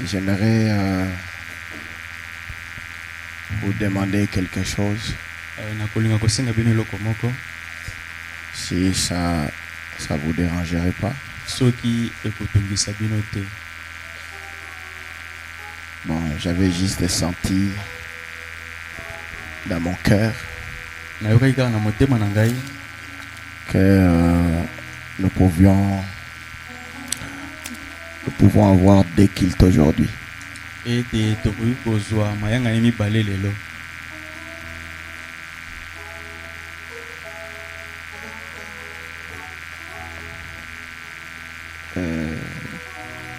J'aimerais vous demander quelque chose. Si ça vous dérangerait pas. Bon, j'avais juste senti dans mon cœur que nous pouvons avoir des cultes aujourd'hui.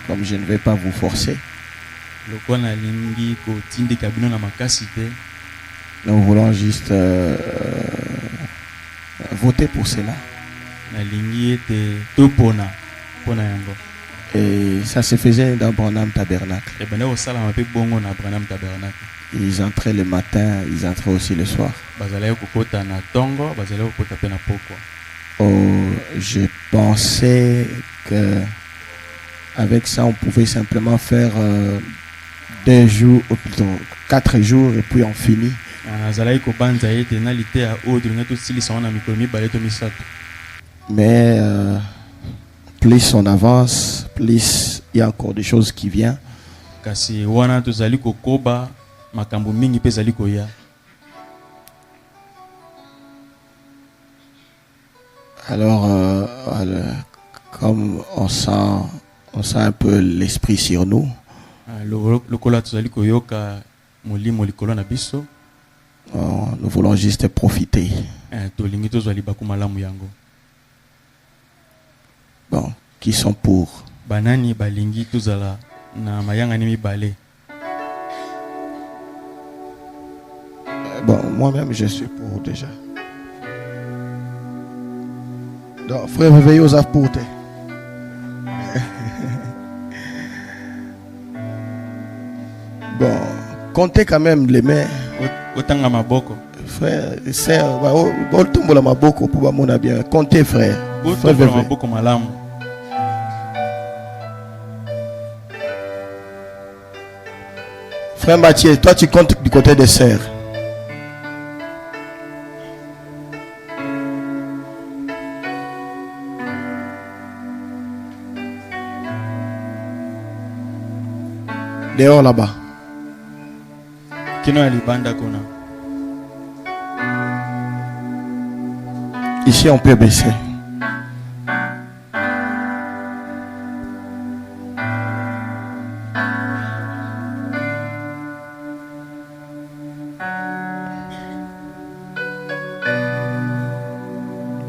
Comme je ne vais pas vous forcer, nous voulons juste voter pour cela. Et ça se faisait dans Branham Tabernacle. Ils entraient le matin, ils entraient aussi le soir. Oh, je pensais que avec ça on pouvait simplement faire 2 jours, ou plutôt 4 jours, et puis on finit. Mais plus on avance, plus il y a encore des choses qui viennent. Alors, comme on sent un peu l'esprit sur nous, nous voulons juste profiter. Bon, qui sont pour? Bon, moi-même je suis pour déjà. Donc, frère, veillez aux apôtres. Bon, comptez quand même les mains. Frère, sœur, bien. Comptez, frère. Frère Mathieu, toi tu comptes du côté des sœurs. Dehors là-bas. Ici on peut baisser.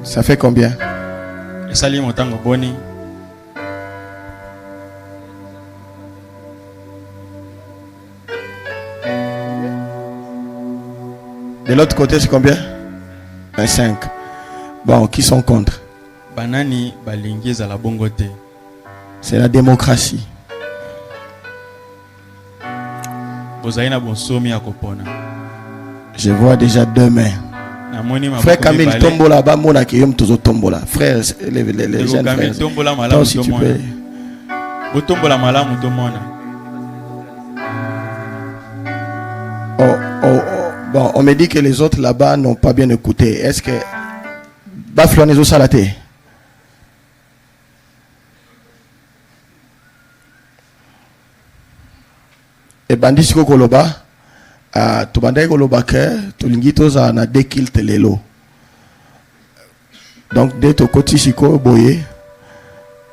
Ça fait combien? De l'autre côté, c'est combien? 25. Bon, qui sont contre? C'est la démocratie. Je vois déjà 2 mains. Frère Camille, tombe là-bas, mon accueil, tous tombe là. Frère, les jeunes frères. Toi aussi tu peux. Bon, on me dit que les autres là-bas n'ont pas bien écouté. Est-ce que Baflonezo Salaté? Et bandit Koloba, tu bandai Koloba que tu lingito za na dekil telelo. Donc dès ton côté Chiko boye,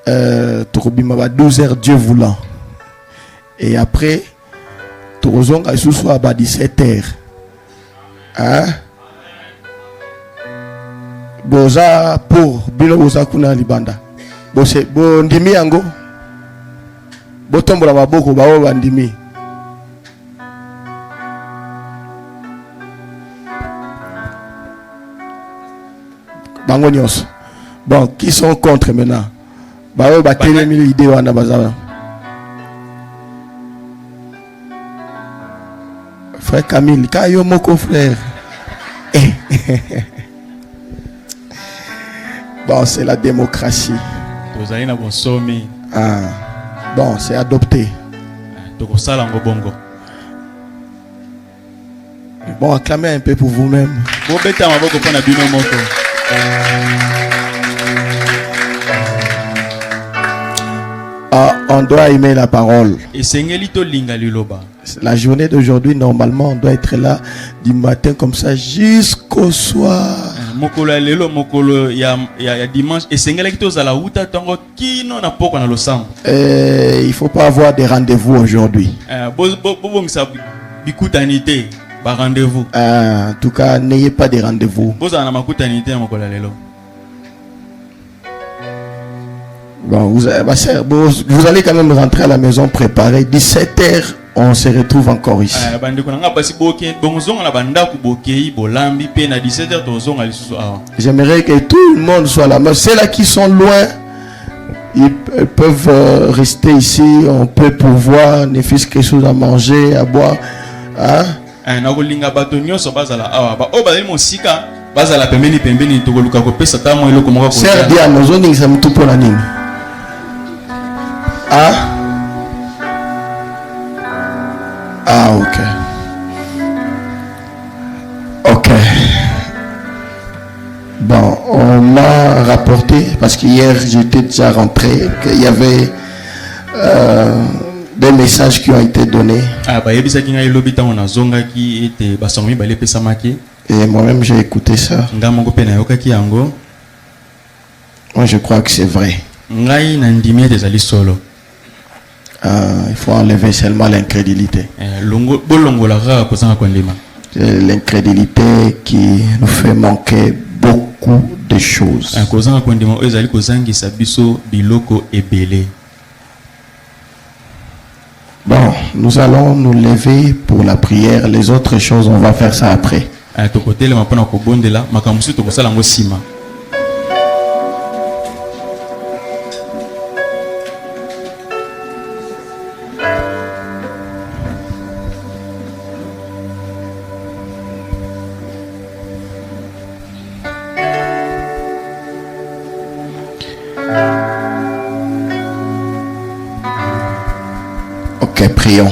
tu kobima 12 heures Dieu voulant. Et après, tu rozonga à 17 heures. Hein? Boza pour bilo boza kuna libanda. Bose bo ndimi yango. Botombola maboko bawo bandimi. Bango nyos. Bon, qui sont contre maintenant? Bawo batele mi idée wana bazala. Frère Camille, kayo moko frère. Bon, c'est la démocratie. Ah, bon, c'est adopté. Bon, acclamez un peu pour vous-même. On doit aimer la parole. La journée d'aujourd'hui, normalement, on doit être là du matin comme ça jusqu'au soir. Il faut pas avoir des rendez-vous aujourd'hui. En tout cas, n'ayez pas de rendez-vous. Bon, vous allez quand même rentrer à la maison préparée. 17h, on se retrouve encore ici. J'aimerais que tout le monde soit là. Mais ceux-là qui sont loin, ils peuvent rester ici. On peut pouvoir, ne fût-ce quelque chose à manger, à boire. Hein? Sœur Diane, nous sommes tout pour la ligne. Ok. Ok. Bon, on m'a rapporté, parce qu'hier j'étais déjà rentré, qu'il y avait des messages qui ont été donnés. Et moi-même j'ai écouté ça. Moi je crois que c'est vrai. Il faut enlever seulement l'incrédulité. L'incrédulité qui nous fait manquer beaucoup de choses. Bon, nous allons nous lever pour la prière. Les autres choses, on va faire ça après. Ok, prions.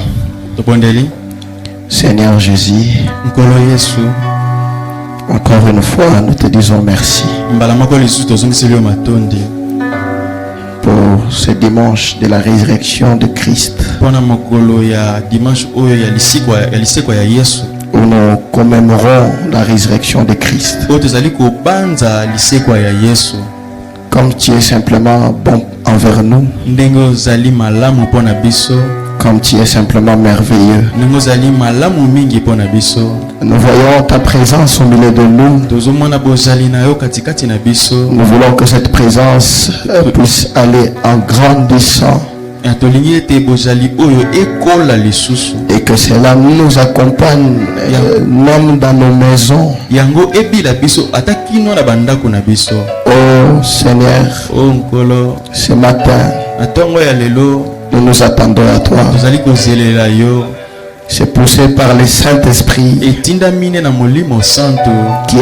Seigneur Jésus, encore une fois, nous te disons merci pour ce dimanche de la résurrection de Christ, où nous commémorons la résurrection de Christ. Comme tu es simplement bon envers nous, comme tu es simplement merveilleux. Nous voyons ta présence au milieu de nous. Nous voulons que cette présence puisse aller en grandissant. Et que cela nous accompagne même dans nos maisons. Oh Seigneur, ce matin, nous nous attendons à toi. C'est poussé par le Saint-Esprit qui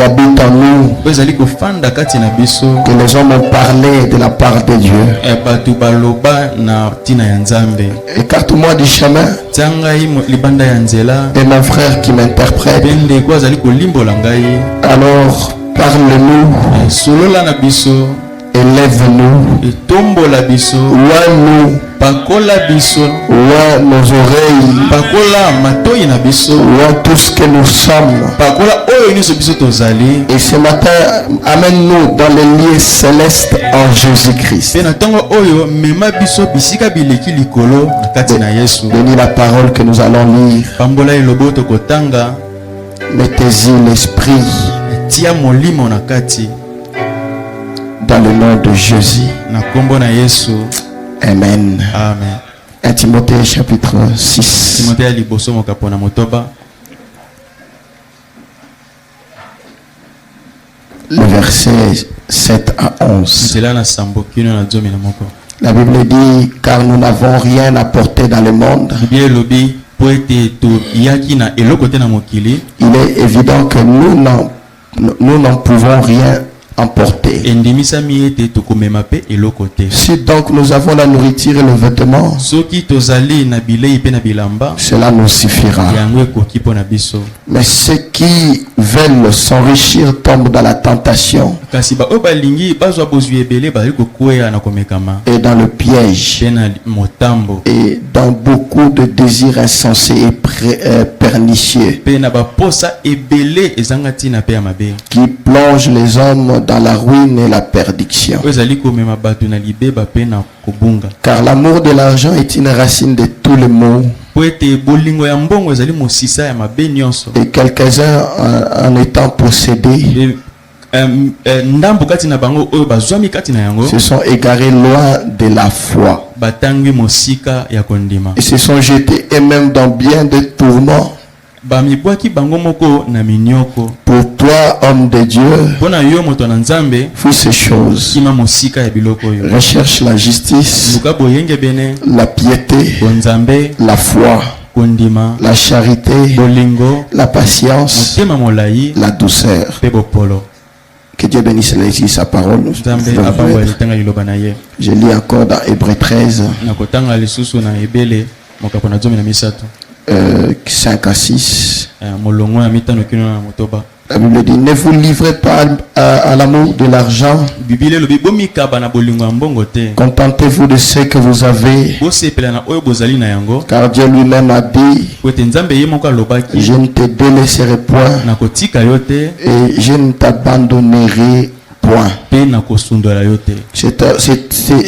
habite en nous, que les hommes ont parlé de la part de Dieu. Écarte-moi du chemin et mon frère qui m'interprète. Alors parle-nous, élève-nous, loin-nous, loin nos oreilles, loin tout ce que nous sommes. Et ce matin, amène-nous dans les lieux célestes en Jésus-Christ. Bénis la parole que nous allons lire. Mettez-y l'esprit dans le nom de Jésus. Amen. Amen. 1 Timothée chapitre 6. Le verset 7 à 11. La Bible dit, car nous n'avons rien apporté dans le monde. Il est évident que nous n'en pouvons rien emporter. Si donc nous avons la nourriture et le vêtement, cela nous suffira. Mais ceux qui veulent s'enrichir tombent dans la tentation et dans le piège et dans beaucoup de désirs insensés et pernicieux qui plongent les hommes dans la ruine et la perdition. Car l'amour de l'argent est une racine de tous les maux. Et quelques-uns en étant possédés se sont égarés loin de la foi et se sont jetés eux-mêmes dans bien des tourments. Pour toi, homme de Dieu, fuis ces choses. Recherche la justice, la piété, la foi, la charité, la patience, la douceur. Que Dieu bénisse sa parole. Je lis encore dans Hébreux 13. 5 à 6. La Bible dit: ne vous livrez pas à l'amour de l'argent. Contentez-vous de ce que vous avez. Car Dieu lui-même a dit: je ne te délaisserai point et je ne t'abandonnerai point.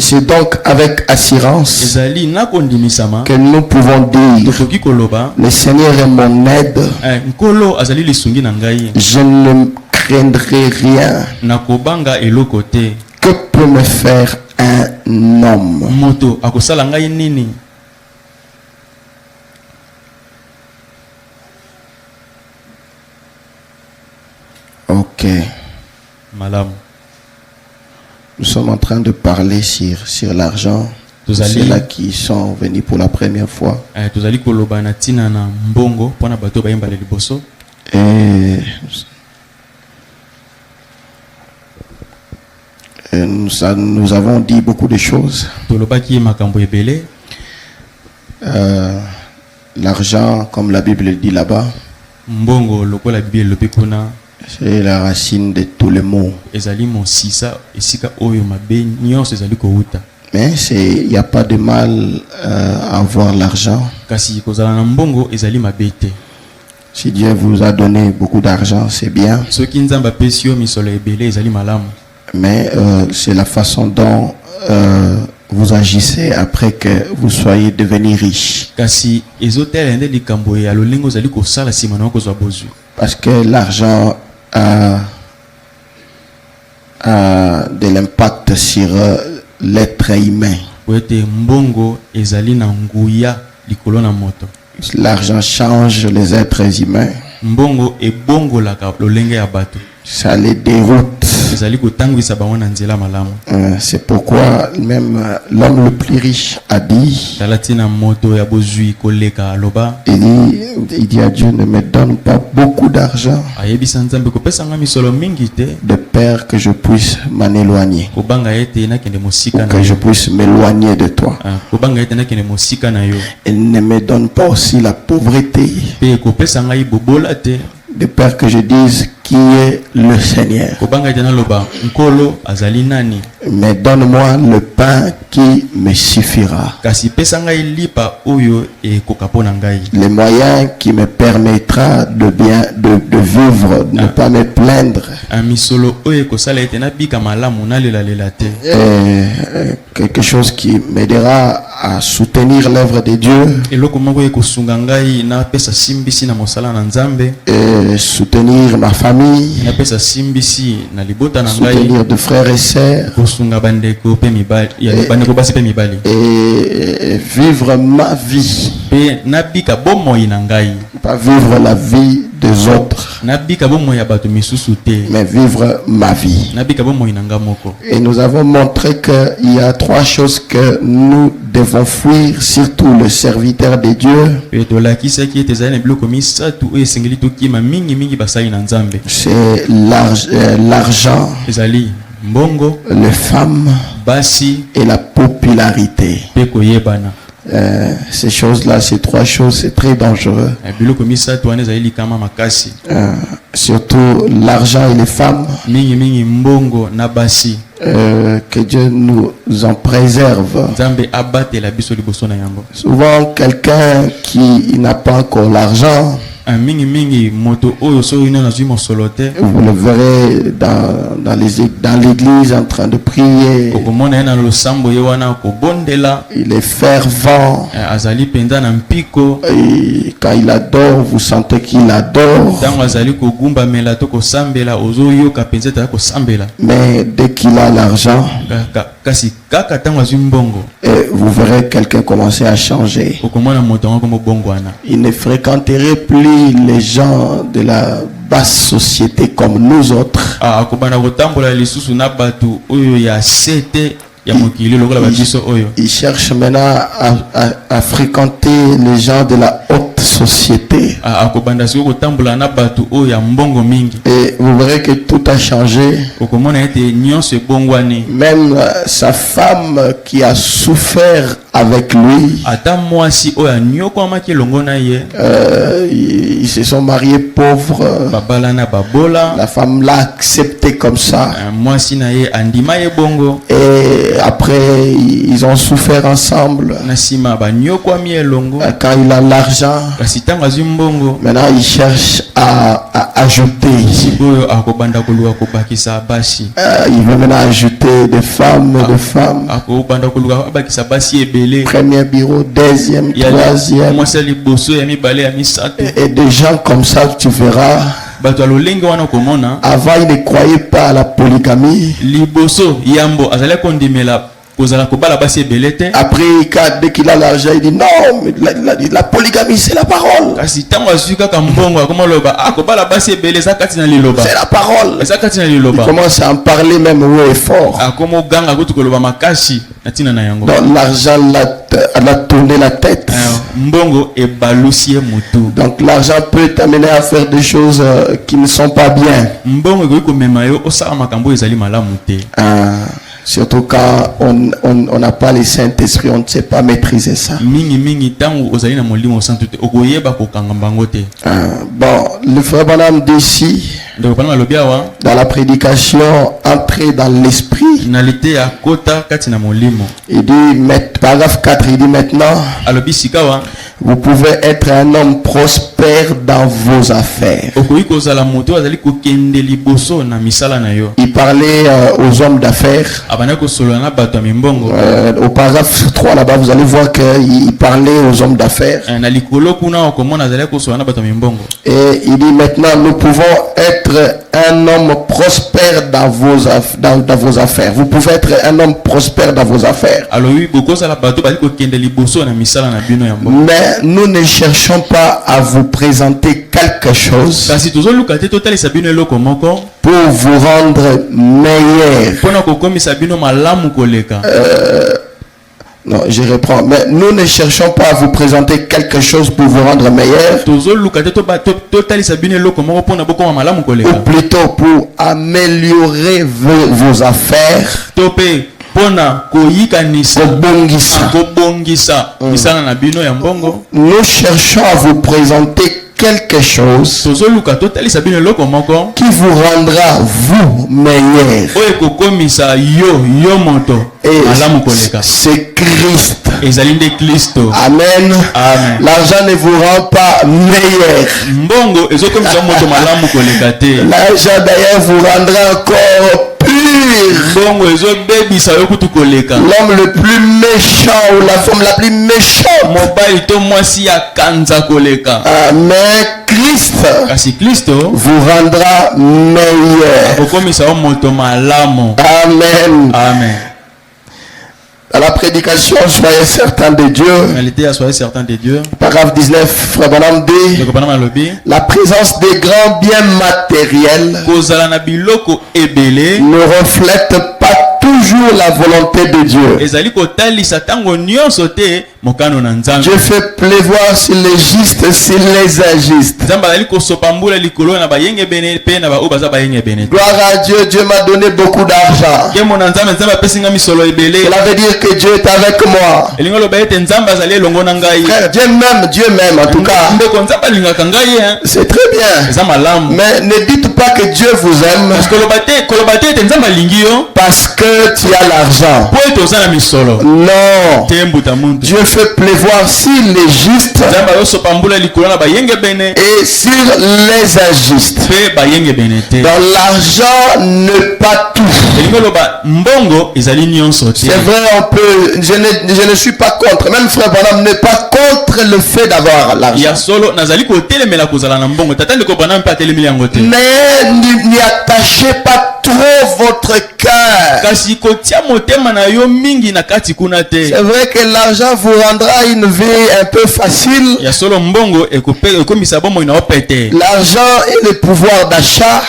C'est donc avec assurance que nous pouvons dire: le Seigneur est mon aide, je ne craindrai rien. Que peut me faire un homme? Ok. Nous sommes en train de parler sur l'argent. Ceux-là qui sont venus pour la première fois. Et nous avons dit beaucoup de choses. L'argent, comme la Bible dit là-bas, c'est la racine de tous les maux. Mais il n'y a pas de mal à avoir l'argent. Si Dieu vous a donné beaucoup d'argent, c'est bien. Mais c'est la façon dont vous agissez après que vous soyez devenu riche. Parce que l'argent a de l'impact sur l'être humain. L'argent change les êtres humains. Ça les déroute. C'est pourquoi même l'homme le plus riche a dit, il dit à Dieu: ne me donne pas beaucoup d'argent de peur que je puisse m'en éloigner, que je puisse m'éloigner de toi. Et ne me donne pas aussi la pauvreté de peur que je dise qui est le Seigneur. Mais donne-moi le pain qui me suffira. Les moyens qui me permettra de vivre, ne pas me plaindre. Quelque chose qui m'aidera à soutenir l'œuvre de Dieu. Et soutenir ma famille, soutenir de frères et sœurs, et vivre ma vie, pas vivre la vie des autres, mais vivre ma vie. Et nous avons montré qu'il y a 3 choses que nous devons fuir, surtout le serviteur de Dieu. C'est l'argent, les femmes et la popularité. Ces choses-là, ces 3 choses, c'est très dangereux. Surtout l'argent et les femmes. Que Dieu nous en préserve. Souvent, quelqu'un qui n'a pas encore l'argent, vous le verrez dans l'église en train de prier. Il est fervent. Et quand il adore, vous sentez qu'il adore. Mais dès qu'il a l'argent, et vous verrez quelqu'un commencer à changer. Il ne fréquenterait plus les gens de la basse société comme nous autres. Il cherche maintenant à fréquenter les gens de la haute société. Et vous verrez que tout a changé. Même sa femme qui a souffert avec lui, ils se sont mariés pauvres. La femme l'a accepté comme ça. Et après, ils ont souffert ensemble. Quand il a l'argent, maintenant il cherche à ajouter. Il veut maintenant ajouter des femmes et des femmes. Premier bureau, deuxième, troisième. Et des gens comme ça, tu verras. Avant, ils ne croyaient pas à la polygamie. Après, dès qu'il a l'argent, il dit non, mais la polygamie c'est la parole. C'est la parole. Il commence à en parler même haut et fort. Donc l'argent l'a tourné la tête. Donc l'argent peut t'amener à faire des choses qui ne sont pas bien. Surtout quand on n'a pas le Saint-Esprit, on ne sait pas maîtriser ça. Bon, le frère Branham dit ici, dans la prédication, entrer dans l'esprit. Il dit, paragraphe 4, il dit maintenant, vous pouvez être un homme prospère dans vos affaires. Il parlait aux hommes d'affaires. Au paragraphe 3 là-bas, vous allez voir qu'il parlait aux hommes d'affaires. Et il dit maintenant, nous pouvons être un homme prospère dans vos affaires. Vous pouvez être un homme prospère dans vos affaires. Mais nous ne cherchons pas à vous présenter quelque chose pour vous rendre meilleur. Non, je reprends. Mais nous ne cherchons pas à vous présenter quelque chose pour vous rendre meilleur. Ou plutôt pour améliorer vos affaires. Nous cherchons à vous présenter quelque chose qui vous rendra vous meilleur. Et c'est Christ. Amen. L'argent ne vous rend pas meilleur. L'argent d'ailleurs vous rendra encore l'homme le plus méchant ou la femme la plus méchante. Mais Christ vous rendra meilleur. Amen. À la prédication, soyez certains de Dieu. Soyez certains de Dieu. Paragraphe 19, Frère Branham dit, la présence des grands biens matériels ne reflète pas toujours la volonté de Dieu. Dieu fait pleuvoir sur les justes, sur les injustes. Gloire à Dieu, Dieu m'a donné beaucoup d'argent. Cela veut dire que Dieu est avec moi. Frère, Dieu m'aime en tout cas. C'est très bien. Mais ne dites pas que Dieu vous aime parce que tu as l'argent. Non. Dieu fait pleuvoir sur les justes et sur les injustes. Dans l'argent n'est pas tout. C'est vrai, je ne suis pas contre. Même Frère Branham n'est pas contre le fait d'avoir l'argent. Mais n'y attachez pas trop votre cœur. C'est vrai que l'argent vous rendra une vie un peu facile. L'argent et le pouvoir d'achat.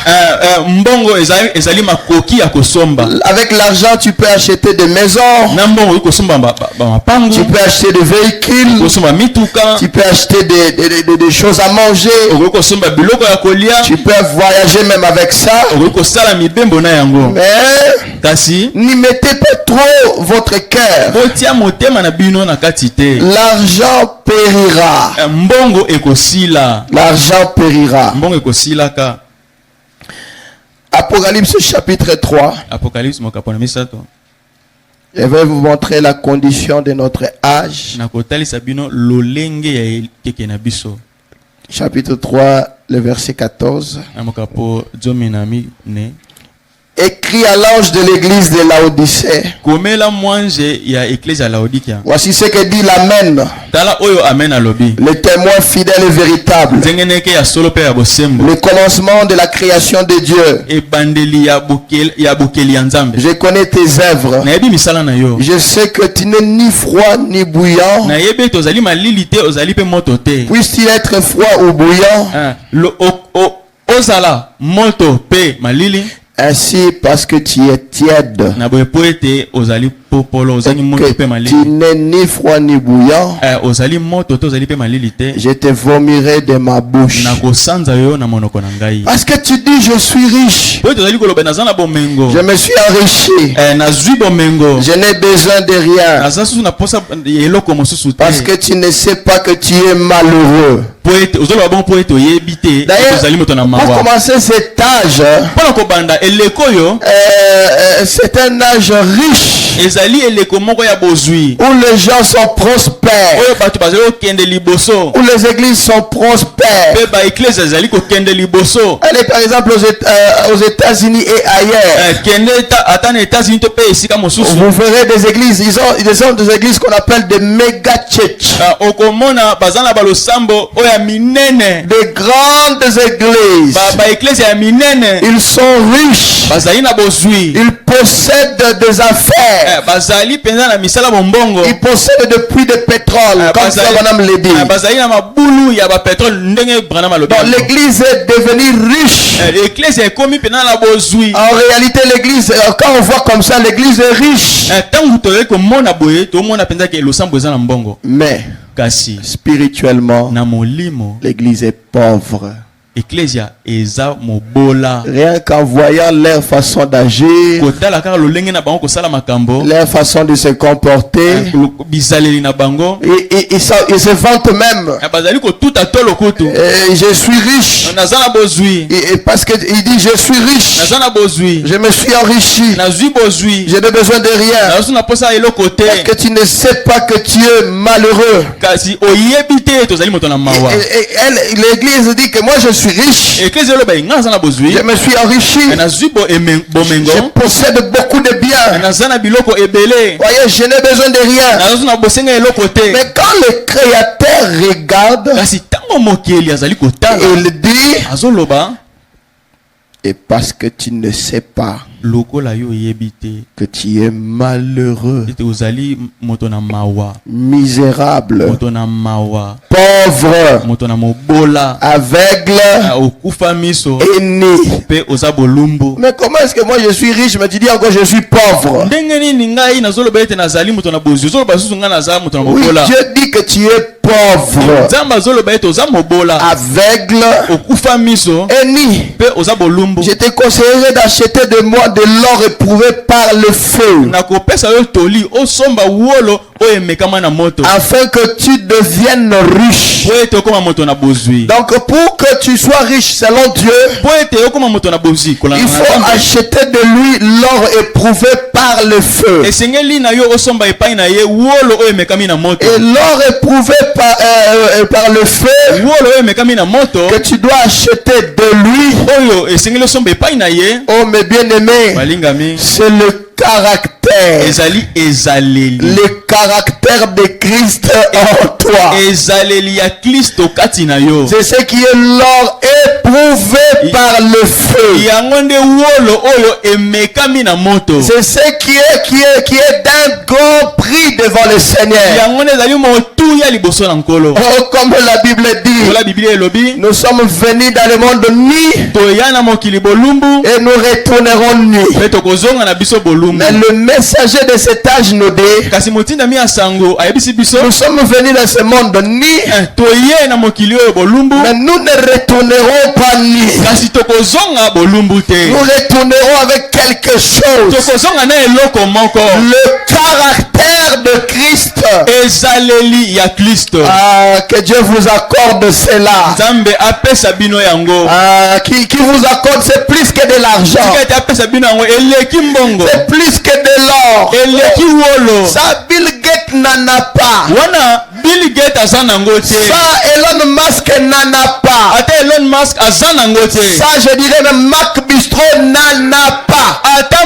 Avec l'argent, tu peux acheter des maisons. Tu peux acheter des véhicules. Tu peux acheter des choses à manger. Tu peux voyager même avec ça. Mais n'y mettez pas trop votre cœur. L'argent périra. L'argent périra. Apocalypse chapitre 3. Je vais vous montrer la condition de notre âge. Chapitre 3, le verset 14. Écrit à l'ange de l'église de Laodicée. Voici ce que dit l'Amen. Le témoin fidèle et véritable. Le commencement de la création de Dieu. Je connais tes œuvres. Je sais que tu n'es ni froid ni bouillant. Puisse-t-il être froid ou bouillant? Ainsi, parce que tu es tiède, que tu n'es ni froid ni bouillant, je te vomirai de ma bouche. Parce que tu dis je suis riche, je me suis enrichi, je n'ai besoin de rien. Parce que tu ne sais pas que tu es malheureux. D'ailleurs, pour commencer cet âge, c'est un âge riche où les gens sont prospères, où les églises sont prospères. Allez par exemple aux États-Unis et ailleurs, vous verrez des églises, ils ont des églises qu'on appelle des méga church, des grandes églises. Ils sont riches, ils possèdent des affaires, ils possèdent des puits de pétrole, comme ça Branham le dit. Donc l'église est devenue riche. En réalité, l'église, quand on voit comme ça, l'église est riche. Mais spirituellement, l'église est pauvre. Rien qu'en voyant leur façon d'agir, leur façon de se comporter, ils se vantent même. Je suis riche. Et parce qu'il dit je suis riche, je me suis enrichi, je n'ai besoin de rien. Parce que tu ne sais pas que tu es malheureux. Et l'église dit que moi je suis riche, je me suis enrichi, je possède beaucoup de biens. Voyez, je n'ai besoin de rien. Mais quand le Créateur regarde, il dit, et parce que tu ne sais pas lokola yo yebite que tu es malheureux, ete ozali moto na mawa misérable, moto na mawa pauvre, moto na mobola aveugle okufa miso et né. pe oza bolumbu. Mais comment est-ce que moi je suis riche, mais tu dis encore je suis pauvre? Ndenge nini ngai nazoloba ete nazali moto na bozwi ozoloba susu ngai naza moto na Oui, mobola. Dieu dit que tu es pauvre, Nzambe azoloba ete oza mobola aveugle okufa miso et né. pe oza bolumbu. Je te conseillerais d'acheter de moi de l'or éprouvé par le feu, nakopesa yo toli osomba wolo oyo emekama na moto afin que tu deviennes riche. po ete okoma moto na bozwi. Donc pour que tu sois riche selon Dieu, po ete okoma moto na bozwi kolanda il na faut Nzambe, acheter de lui l'or éprouvé par le feu. esengeli na yo osomba epai na ye wolo oyo emekami na moto. Et l'or éprouvé par le feu wolo oyo emekami na moto que tu dois acheter de lui, oyo esengeli osomba epai na ye oh mes bien-aimés, balingami c'est le caractère, ezali ezaleli le caractère de Christ en toi. ezaleli ya Kristo kati na yo. C'est ce qui est l'or éprouvé par le feu. yango nde wolo oyo emekami na moto. C'est ce qui est d'un grand prix devant le Seigneur. yango nde ezali motuya liboso na nkolo. Oh, comme la Bible dit, ola biblia elobi nous sommes venus dans le monde nu toya na mokili bolumbu et nous retournerons nus. mpe tokozonga na biso bolumbu. Mais le messager de cet âge nous dit, kasi motindami ya sango ayebisi biso nous sommes venus dans ce monde nu, toye na mokili oyo bolumbu mais nous ne retournerons pas nus. kasi tokozonga bolumbu te. Nous retournerons avec quelque chose. tokozonga na eloko moko Le caractère de Christ. ezaleli ya Kristo. Ah, que Dieu vous accorde cela. nzambe apesa bino yango. Ah, qui vous accorde, c'est plus que de l'argent. tika ete apesa bino yango eleki mbongo C'est plus que de l'or. eleki wolo. Ça, Bill Gates n'en a pas. wana Bill Gates aza nango te. Ça, Elon Musk n'en a pas. ata Elon Musk aza nango te. Ça, je dirais même Marc Bistro n'en a pas. ata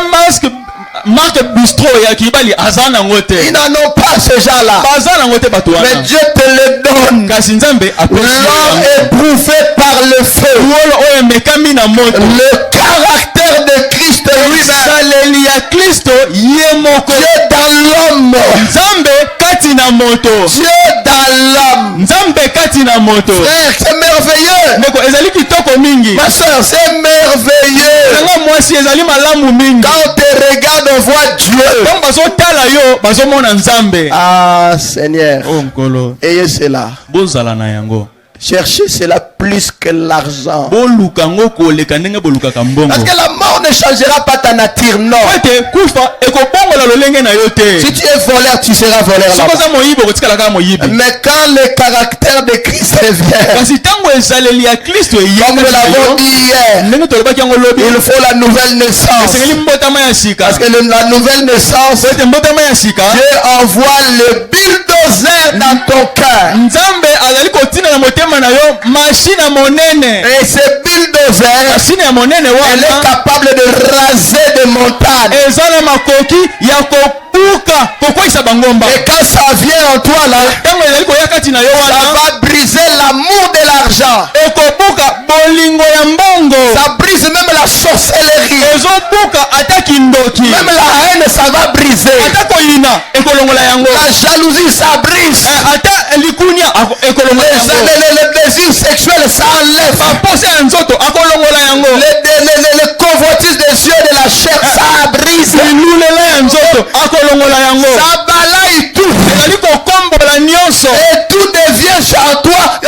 Mark Bistro ya kibali aza nango te. Ils n'en ont pas, ces gens-là. baza nango te bato Mais wana. Dieu te le donne. kasi nzambe apesi L'or yango. éprouvé par le feu. wolo oyo emekami na moto. Le caractère de Christ lui-même. ezaleli ya Kristo ye moko. Dieu dans l'homme. nzambe kati na moto. Dieu dans l'homme. nzambe kati na moto. Frère, c'est merveilleux. ndeko ezali kitoko mingi. Ma soeur, c'est merveilleux. nanga mwasi ezali malamu mingi. Quand on te regarde, on voit Dieu. ntango bazotala yo bazomona nzambe. Ah, Seigneur. o nkolo Ayez cela. bozala na yango. Cherchez cela plus que l'argent. boluka ngo koleka ndenge bolukaka mbongo. Parce que la mort ne changera pas ta nature, non. ete kufa ekobongola lolenge na yo te. Si tu es voleur, tu seras voleur soki là-bas. oza moyibi okotikala kaka moyibi. Mais quand le caractère de Christ revient, kasi ntango ezaleli ya Kristo comme nous eyaka na l'avons yo dit hier, ndenge tolobaki yango lobi il faut la nouvelle naissance. esengeli mbotama ya sika. Parce que la nouvelle naissance, ete mbotama ya sika Dieu envoie le bulldozer dans ton cœur. nzambe azali kotina na motema na yo mashine ya monene. Et ce bulldozer, mashine ya monene elle est wana capable de raser des montagnes. eza na makoki ya kobuka kokweyisa bangomba. Et quand ça vient en toi là, ntango ezali koya kati na yo ça wana va briser l'amour de l'argent. ekobuka bolingo ya mbongo. Ça brise même la sorcellerie. ezobuka ata kindoki. Même la haine, ça va briser. ata koyina ekolongola yango. La jalousie, ça brise. ata likunia ekolongola yango. Le désir sexuel, ça enlève. baposa ya nzoto akolongola yango. Le convoitise des yeux de la chair, ça brise. lilulela ya nzoto akolongola yango. Ça balaye tout. ezali kokombola nyonso. Et tout devient en toi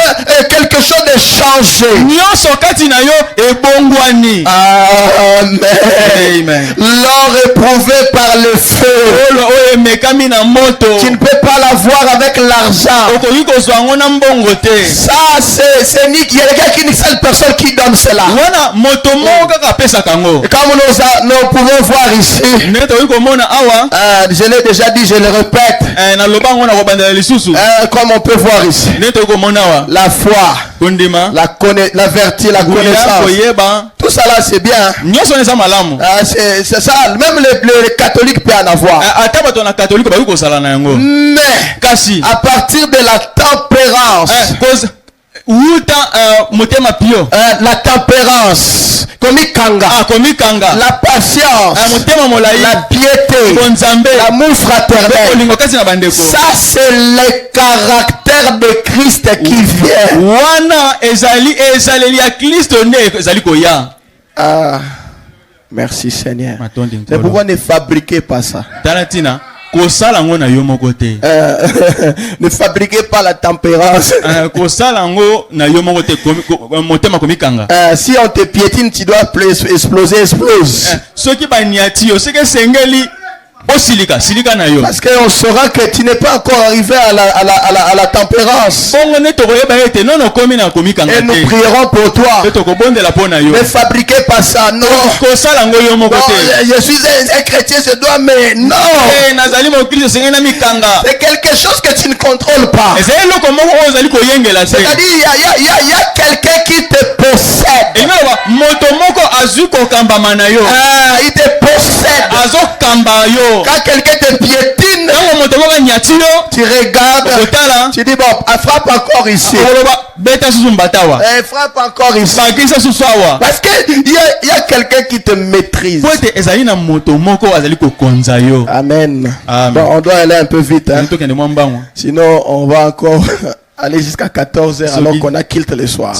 quelque chose de changé. nyonso kati na yo ebongwani. Amen. L'or éprouvé par le feu. olo oyo emekami na moto. Tu ne peux pas l'avoir avec l'argent. okoki kozwa yango na mbongo te. Ça, c'est ni il y a qu'une seule personne qui donne cela. wana moto moko kaka apesaka yango. Et comme nous pouvons voir ici, ndenge tokoki komona awa. je l'ai déjà dit, je le répète, naloba yango na kobandela lisusu. comme on peut voir ici, ndenge tokoki komona awa. la foi, kondima la vertu, la connaissance, koyeba tout ça là c'est bien. nyonso eza malamu. C'est ça, même le catholique peut en avoir. ata bato na katolike bakoki kozala na yango. Mais kasi à partir de la tempérance, uta motema pio la tempérance, komikanga, komikanga la patience, motema molai, la piété, bonzambe, l'amour fraternel. kolingo kasi na bandeko. Ça c'est le caractère de Christ qui vient. Wana ezaleli ya Kristo ne ezali koya. Ah, merci Seigneur. Matondi C'est nkolo. pourquoi ne fabriquez pas ça. Talatina kosala ngo na yo moko te. Ne fabriquez pas la tempérance. Kosala ngo na yo moko te motema komikanga. Si on te piétine, tu dois exploser, explose. Soki baniati yo seke sengeli silika na yo. Parce qu'on saura que tu n'es pas encore arrivé à la tempérance. Et nous prierons pour toi. Ne fabriquez pas ça, non. Non, je suis un chrétien, je dois, mais non. C'est quelque chose que tu ne contrôles pas. C'est-à-dire, il y a quelqu'un qui te possède. Il te possède. Quand quelqu'un te piétine, tu regardes, tu dis bon, elle frappe encore ici. Elle frappe encore ici. Parce qu'il y a quelqu'un qui te maîtrise. Amen. Bon, on doit aller un peu vite. Hein. Sinon, on va encore aller jusqu'à 14h alors qu'on a culte le soir.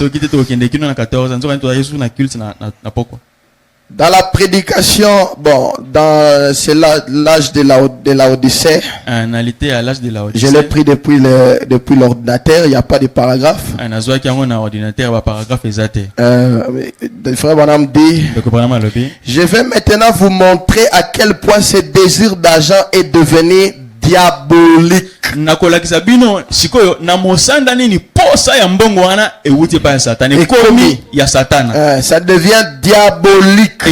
Dans la prédication, bon, c'est l'âge de l'Odyssée. Je l'ai pris depuis l'ordinateur, il n'y a pas de paragraphe. Le frère Branham dit, je vais maintenant vous montrer à quel point ce désir d'argent est devenu diabolique. Ça devient diabolique.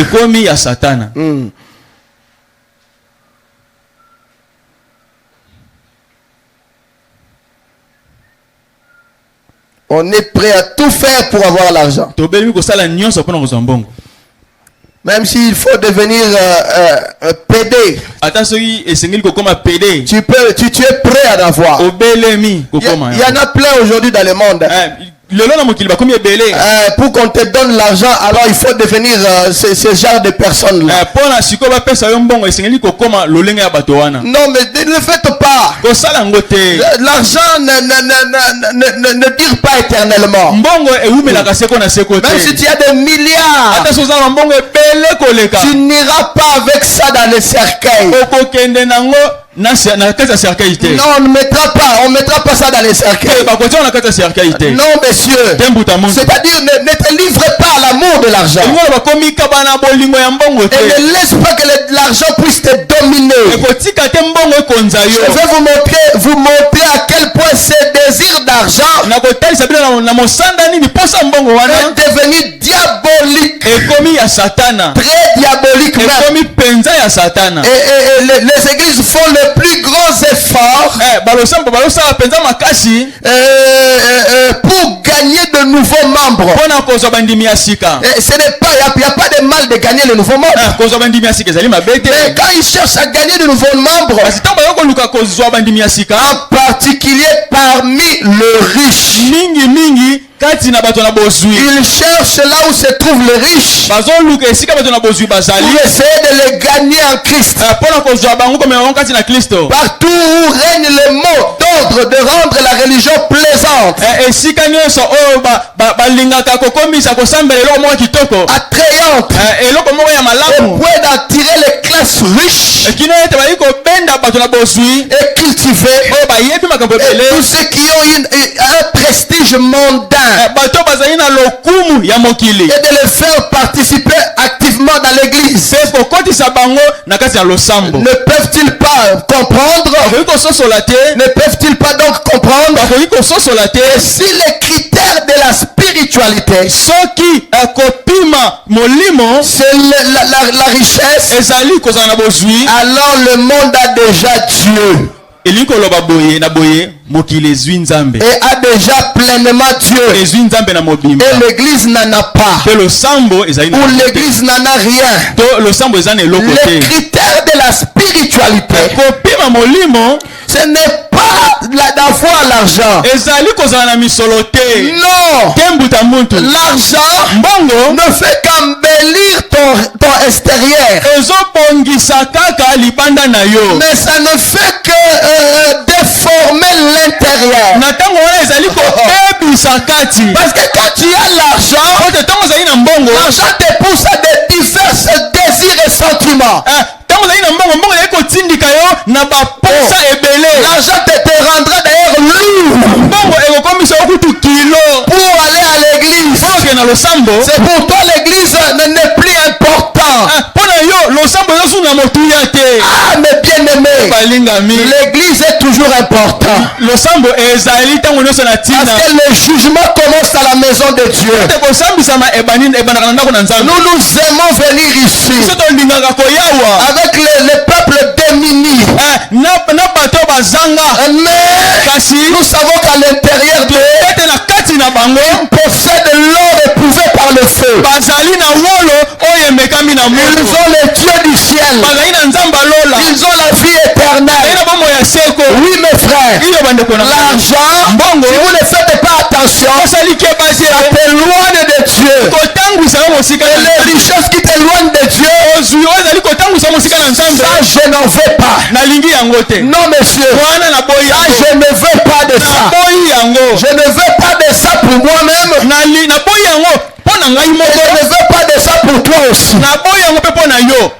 On est prêt à tout faire pour avoir l'argent. Même s'il faut devenir PD. Tu es prêt à en avoir. Il y en a plein aujourd'hui dans le monde. Pour qu'on te donne l'argent, alors il faut devenir ce genre de personne là. Non, mais ne le faites pas. L'argent ne dure pas éternellement. Même si tu as des milliards, tu n'iras pas avec ça dans le cercueil. Non, on ne mettra pas ça dans les cercueils. Non, monsieur. C'est-à-dire, ne te livre pas à l'amour de l'argent. Et ne laisse pas que l'argent puisse te dominer. Je vais vous montrer à quel point ce désir d'argent est devenu diabolique. Très diabolique même. Et les églises font le plus gros effort pour gagner de nouveaux membres. Ce n'est pas, il n'y a pas de mal de gagner les nouveaux membres. Mais quand ils cherchent à gagner de nouveaux membres, en particulier parmi le riche, ils cherchent là où se trouvent les riches pour essayer de les gagner en Christ. Partout où règne le mot d'ordre de rendre la religion plaisante, attrayante, au point d'attirer les classes riches et cultivées, et tous ceux qui ont un prestige mondain, et de les faire participer activement dans l'église. Ne peuvent-ils pas comprendre? Ne peuvent-ils pas donc comprendre? Si les critères de la spiritualité, c'est la richesse, alors le monde a déjà Dieu. Et a déjà pleinement Dieu. Et l'église n'en a pas. Ou l'église n'en a rien. Les critères de de la spiritualité, kopima molimo ce n'est pas d'avoir l'argent. ezali kozala na misolo te Non. tembuta muntu L'argent mbongo ne fait qu'embellir ton extérieur. ezobongisa kaka libanda na yo Mais ça ne fait que déformer l'intérieur. na ntango wana ezali kobebisa kati Parce que quand tu as l'argent, ote ntango ozali na mbongo l'argent te pousse à de divers désirs et sentiments. ntango ozali na mbongo mbongo ezali kotindika yo na baposa ebele L'argent te rendra d'ailleurs lourd mbongo ekokomisa yo kutu kilo pour aller à l'église. okende na losambo C'est pour toi l'église n'est plus important. mpo na yo losambo ezosuna motuya te Ah, mes bien-aimés, balingami l'église est toujours important. losambo ezali ntango nyonso na ntina Parce que le jugement commence à la maison de Dieu. te kosambisama ebandaka na ndako na nzambe Nous aimons venir ici biso tolingaka koyawa avec les peuples démunis. na bato bazanga Mais kasi nous savons qu'à l'intérieur d'eux, ete na kati na bango ils possèdent l'or éprouvé par le feu. bazali na wolo oyo emekami na Ils moto ont les dieux du ciel. bazali na nzambe alola Ils ont la vie bazali éternelle. na bomoi ya seko Oui, mes frères. iyo bandeko na L'argent, mbongo si vous ne faites pas attention, osali kebasi ça t'éloigne de Dieu. kotangwisa yo mosika Et les richesses qui t'éloignent de Dieu, ozwi oyo ezali kotangwisa mosika na nzambe ça je n'en veux pas. nalingi yango te Non, monsieur. wana naboyi Ça, yango je ne veux pas de ça. naboyi yango Je ne veux pas de ça pour moi-même. naboyi yango mpo na ngai Et moko je ne veux pas de ça pour toi aussi. naboyi yango mpe mpo na yo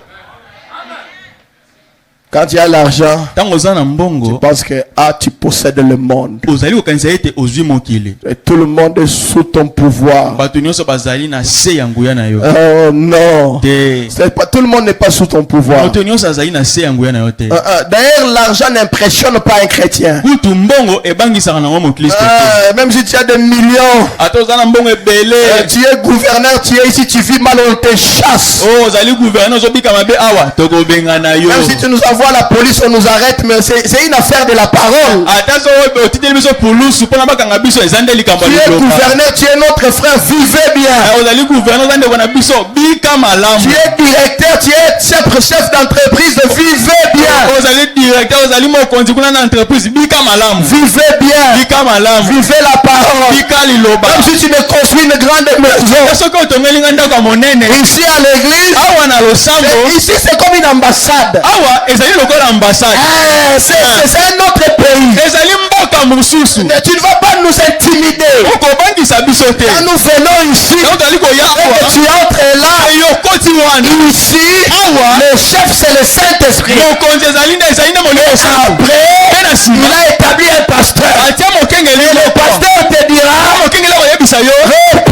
Quand tu as l'argent, ntango oza na tu mbongo penses que tu possèdes le monde. ozali kokanisa ete ozwi mokili Et tout le monde est sous ton pouvoir. bato nyonso bazali na se ya nguya na yo Oh non. te C'est pas, tout le monde n'est pas sous ton pouvoir. moto nyonso azali na se ya nguya na yo te D'ailleurs, l'argent n'impressionne pas un chrétien. kutu mbongo ebangisaka nango moklisto te Même si tu as des millions, ata oza na mbongo ebele tu es gouverneur, tu es ici, tu vis mal, on te chasse. oyo ozali gouverneur ozobika mabe awa tokobengana yo Même si tu nous envoies à la police, on nous arrête, mais c'est une affaire de la parole. ata so otiteli biso pulusu mpona bakanga biso eza nde likambo Tu ya es liloba gouverneur, tu es notre frère, vivez bien. ozali gouverneur oza ndeko na biso bika malamu Tu es directeur, tu es chef d'entreprise, vivez bien. ozali directeur ozali mokonzi kuna na entreprise bika malamu Vivez bien. bika malamu Vivez la parole. bika liloba Même si tu me construis une grande maison, soki otongelinga ndako ya monene ici à l'église, awa na losambo ici c'est comme une ambassade. awa ezali lokola ambassade C'est un autre pays. ezali mboka mosusu Mais tu ne vas pas nous intimider. okobangisa biso te Quand nous venons ici, ozali koya et awa que tu entres là, eyokoti wana ici, awa le chef c'est le Saint-Esprit. mokonzi ezali nde molimo santu Après, na il nsima a établi un pasteur. atia mokengeli Le moko pasteur te dira, mokengeli akoyebisa yo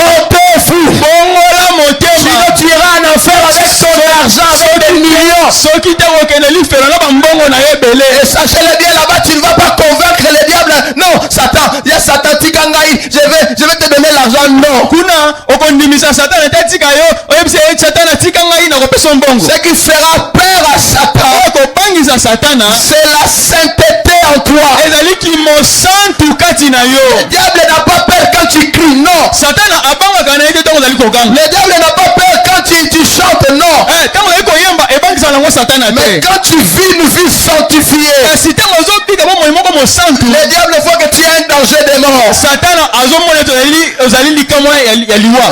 reportez-vous. bongola motema Sinon tu iras en enfer avec ton argent, avec des millions. soki te okende lifelo na bambongo na yo ebele Et sachez-le bien là-bas, tu ne vas pas convaincre le diable. Non, Satan, il y a Satan, Tikangaï, je vais te donner l'argent. Non. kuna okondimisa satana te atika yo oyebisa ye satana atika ngai nakopesa mbongo Ce qui fera peur à Satan, okobangisa satana c'est la sainteté en toi. ezali kimosantu kati na yo Le diable n'a pas peur quand tu cries, non. satana abangaka na ye te ntango ozali koganga Le diable n'a pas peur quand tu chantes, non. ntango ozali koyemba ebangisaka nango satana Mais te quand tu vis une vie sanctifiée, kasi ntango ozobika bomoi moko mosantu le diable voit que tu as un danger de mort. satana azomona ete ozali likamwa ya liwa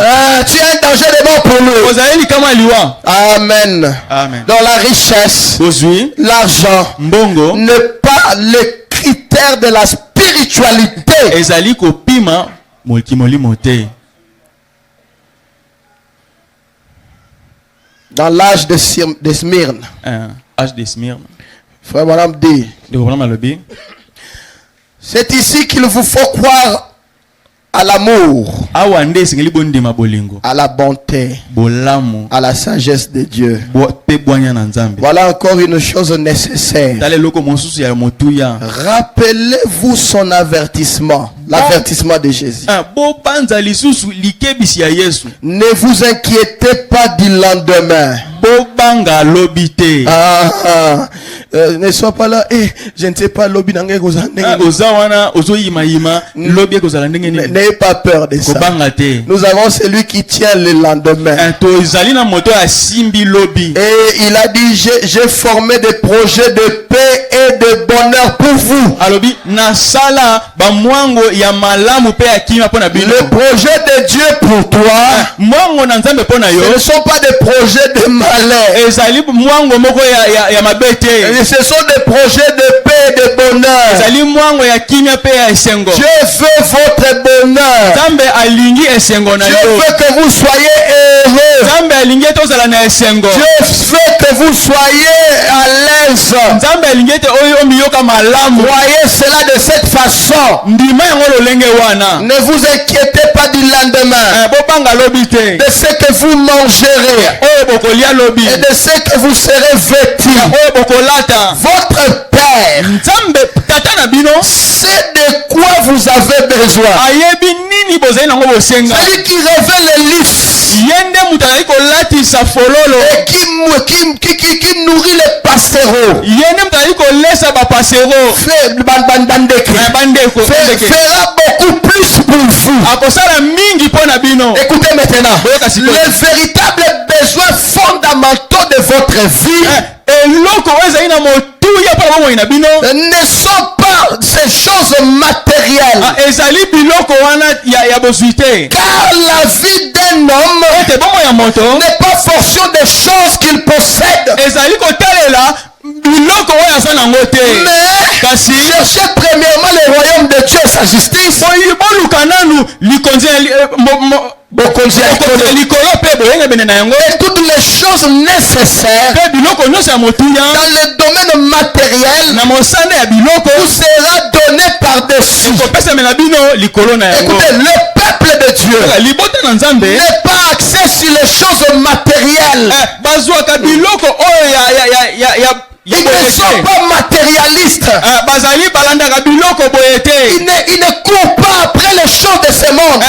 Tu as un danger de mort pour nous. ozali likamwa ya liwa Amen. amen Dans la richesse, ozwi l'argent mbongo n'est pas le critère de la spiritualité. ezali kopima molimo te Dans l'âge de Smyrne, âge de Smyrne frère Madame dit, c'est ici qu'il vous faut croire à l'amour, awa nde esengeli bondima bolingo à la bonté, bolamu à la sagesse de Dieu. pe bwanya na nzambe Voilà encore une chose nécessaire. tala eloko mosusu ya motuya Rappelez-vous son avertissement, l'avertissement de Jésus. bopanza lisusu likebisi ya yesu Ne vous inquiétez pas du lendemain. bobanga lobi te Ne sois pas là. Je ne sais pas lobi nange oza wana ozoyimayima lobi ekozala ndenge nini N'ayez pas peur de ça. kobanga te Nous avons celui qui tient le lendemain. tozali na moto ya simbi lobi Et Et il a dit, j'ai formé des projets de paix et de bonheur pour vous. alobi na sala ba mwango ya malamu pe akima pona bino. Le projet de Dieu pour toi, mwango na nzambe pona yo, ce ne sont pas des projets de malheur. ezali mwango moko ya mabete. Ce sont des projets de paix et de bonheur. ezali mwango ya kimia pe ya esengo. Dieu veut votre bonheur. Nzambe alingi esengo na Dieu yo. veut que vous soyez heureux. Nzambe alingi tozala na esengo. Dieu veut que vous soyez à l'aise. Nzambe alingi te oyo miyoka malamu. Voyez cela de cette façon. Ndima yango lolenge wana. Ne vous inquiétez pas du lendemain, bopanga lobi te. de ce que vous mangerez oyo bokolia lobi. et de ce que vous serez vêtus. oyo bokolata. Votre Père Nzambe tata na bino sait de quoi vous avez besoin. ayebi nini bozali nango bosenga. Celui qui révèle les listes yende mutu azali kolatisa fololo. et qui nourrit les pastoraux. yende mutu azali kolesa bapasero. bandeko Fera beaucoup plus pour vous. akosala mingi mpo na bino. Écoutez maintenant, Boyoka sikoyo. les véritables besoins fondamentaux de votre vie eloko oyo ezali na motuya mpo na bomoi na bino ne sont pas ces choses matérielles. ezali biloko wana ya bozwi te. Car la vie d'un homme ete bomoi ya moto n'est pas fonction des choses qu'il possède. ezali kotalela biloko oyo aza nango te. Mais kasi cherchez premièrement le royaume de Dieu et sa justice. boluka nanu likonzi ya likolo mpe boyengebene na yango. Et toutes les choses nécessaires mpe biloko nyonso ya motuya dans le domaine matériel na mosanda ya biloko vous sera donné par-dessus. ekopesame na bino likolo na yango. Écoutez, le peuple de Dieu libota na nzambe n'est pas axé sur les choses matérielles. bazwaka biloko oyo Ils ne sont pas matérialistes. bazali balandaka biloko boye te. Ils ne courent pas après les choses de ce monde.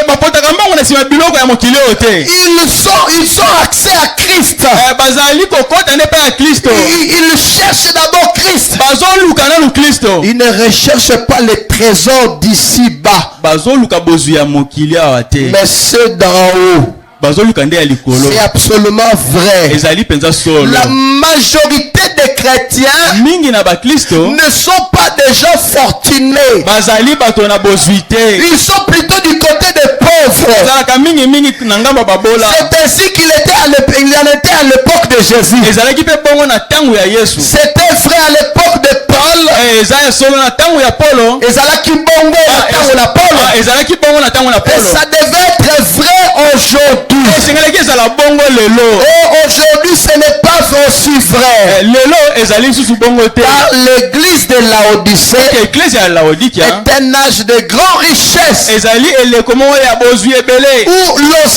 bapotaka mbango na nsima biloko ya mokili oyo te. Ils sont axés à Christ. bazali kokota nde mpe ya kristo. Ils cherchent d'abord Christ. bazoluka nanu kristo. Ils ne recherchent pas les trésors d'ici-bas, bazoluka bozwi ya mokili awa te. mais ceux d'en haut. bazoluka nde ya likolo. C'est absolument vrai. ezali mpenza solo. La majorité des chrétiens mingi na bakristo ne sont pas des gens fortunés. bazali bato na bozwi te. Ils sont plutôt du côté des pauvres. ezalaka mingi na ngamba babola. C'est ainsi qu'il en était à l'époque de Jésus. ezalaki mpe bongo na ntango ya yesu. C'était vrai à l'époque de Paul. eza ya solo na ntango ya polo. Ezalaki bongo na ntango na Paul. ezalaki bongo na ntango na Et polo. ça devait être vrai aujourd'hui. esengelaki ezala bongo lelo. Et aujourd'hui ce n'est pas aussi vrai. lelo ezali lisusu bongo te. Car l'église de Laodicée eklesi ya laodikia est un âge de grande richesse ezali eleko moko ya bozwi ebele. où l'on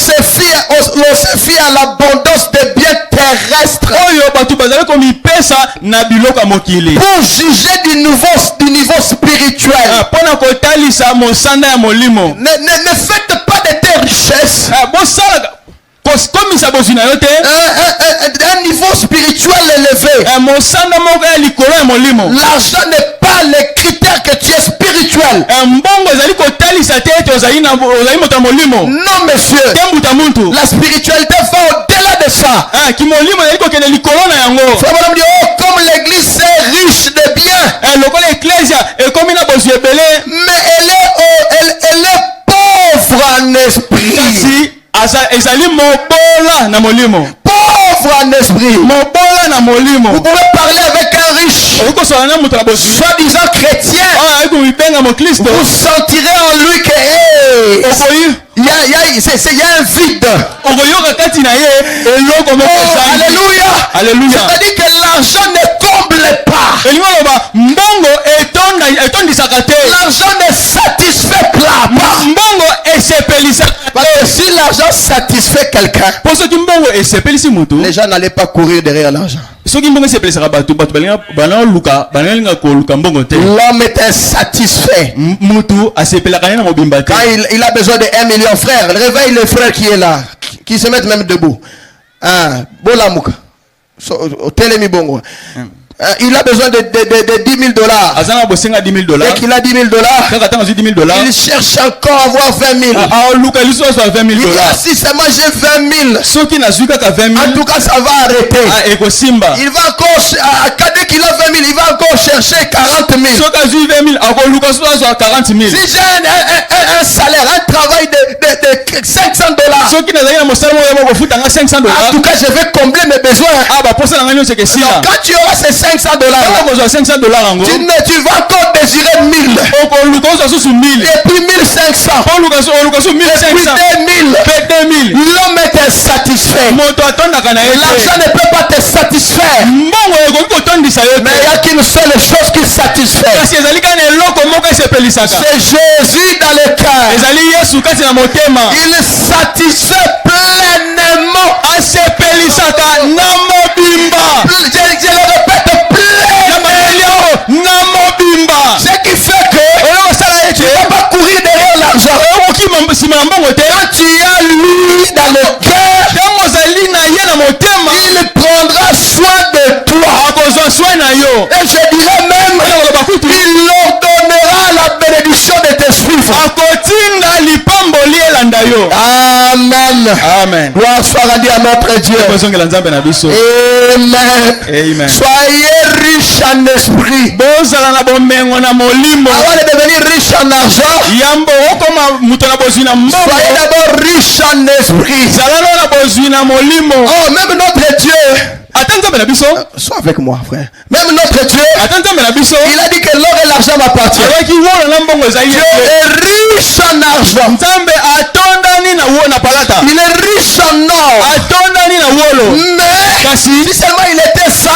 se fie à l'abondance des biens terrestres oyo bato bazali komipesa na biloko ya mokili pour juger du niveau spirituel. mpona kotalisa mosanda ya molimo. Ne faites pas de tes richesses bosalaka komisa bozwi na yo te. un niveau spirituel élevé. mosanda moko ya likolo ya molimo. L'argent n'est pas le critère que tu es spirituel. mbongo ezali kotalisa te ete ozali moto ya molimo. Non, monsieur. te mbuta muntu. La spiritualité va au-delà de ça. kimolimo ezali kokende likolo na yango. Comme l'église est riche de biens, lokola eklesia ekomi na bozwi ebele, mais elle est pauvre en esprit. kasi ezali mobola na molimo. Pauvre en esprit. mobola na molimo. Vous pouvez parler avec un riche, okosola na moto na bozwi soi-disant chrétien. ayaki komibenga mokristo. Vous sentirez en lui que hey, okoyi il y a un vide. okoyoka kati na ye eloko moko ezali. Alléluia. Alléluia. C'est-à-dire que l'argent ne comble pas. elingi oloba mbongo etondisaka te. L'argent ne satisfait pas. mbongo esepelisaka Parce que si l'argent satisfait quelqu'un, po soki mbongo esepelisi mutu, les gens n'allaient pas courir derrière l'argent. soki mbongo esepelisaka bato balinga koluka mbongo te. L'homme est insatisfait. mutu asepelaka na mobimba te. Quand il a besoin de 1 million, frère, réveille le frère qui est là, qui se met même debout. Bolamouka. Telemi bongo. Il a besoin de 10 000 dollars. azana bosenga 10 000 dollars. Dès qu'il a 10 000 dollars, Kaka tanga 10 000 dollars. il cherche encore à avoir 20 000. Luka liso so 20 000 Il dit, dollars. si seulement j'ai 20 000, Soki na zuka ka 20 000. en tout cas, ça va arrêter. Eko simba. Il va encore, dès qu'il a 20 000, il va encore chercher 40 000. Soka zu 20 000 ako luka so 40 000. Si j'ai un salaire, un travail de 500 dollars, Soki na zaki na mosala mo yamo kofuta nga 500 en dollars. tout cas, je vais combler mes besoins. Ba posa na nganyo seke sila. Donc, quand tu auras ces 500 dollars, Kaka ko 500 dollars ango. tu vas encore désirer 1000. Oko luka so su 1000. Et puis 1500. Po luka so 1500. Et puis 2000. Pe 2000. L'homme est satisfait. Moto atondaka na ye. L'argent ne peut pas te satisfaire. Mbongo ekoki kotondisa yo Mais te. il n'y a qu'une seule chose qui satisfait. Kasi ezali kana eloko moko esepelisaka. C'est Jésus dans le cœur. Ezali Yesu kati na motema. Il satisfait pleinement. Asepelisaka na mobimba. Je le répète, pleinement. Na mobimba. Ce qui fait que tu ne vas pas courir derrière l'argent. Quand tu as lui dans le cœur, il prendra soin de toi. Et je dirais même, il ordonnera la bénédiction de tes suivants. Amen. Amen. Gloire soit rendue à notre Dieu. Amen. Amen. Soyez riches en esprit. Avant de devenir riche en argent, soyez d'abord riche en esprit. Oh, même notre Dieu. Sois avec moi, frère. Même notre Dieu, il a dit que l'or et l'argent m'appartiennent. Dieu est riche en argent. Il est riche en or. Mais si seulement il était ça,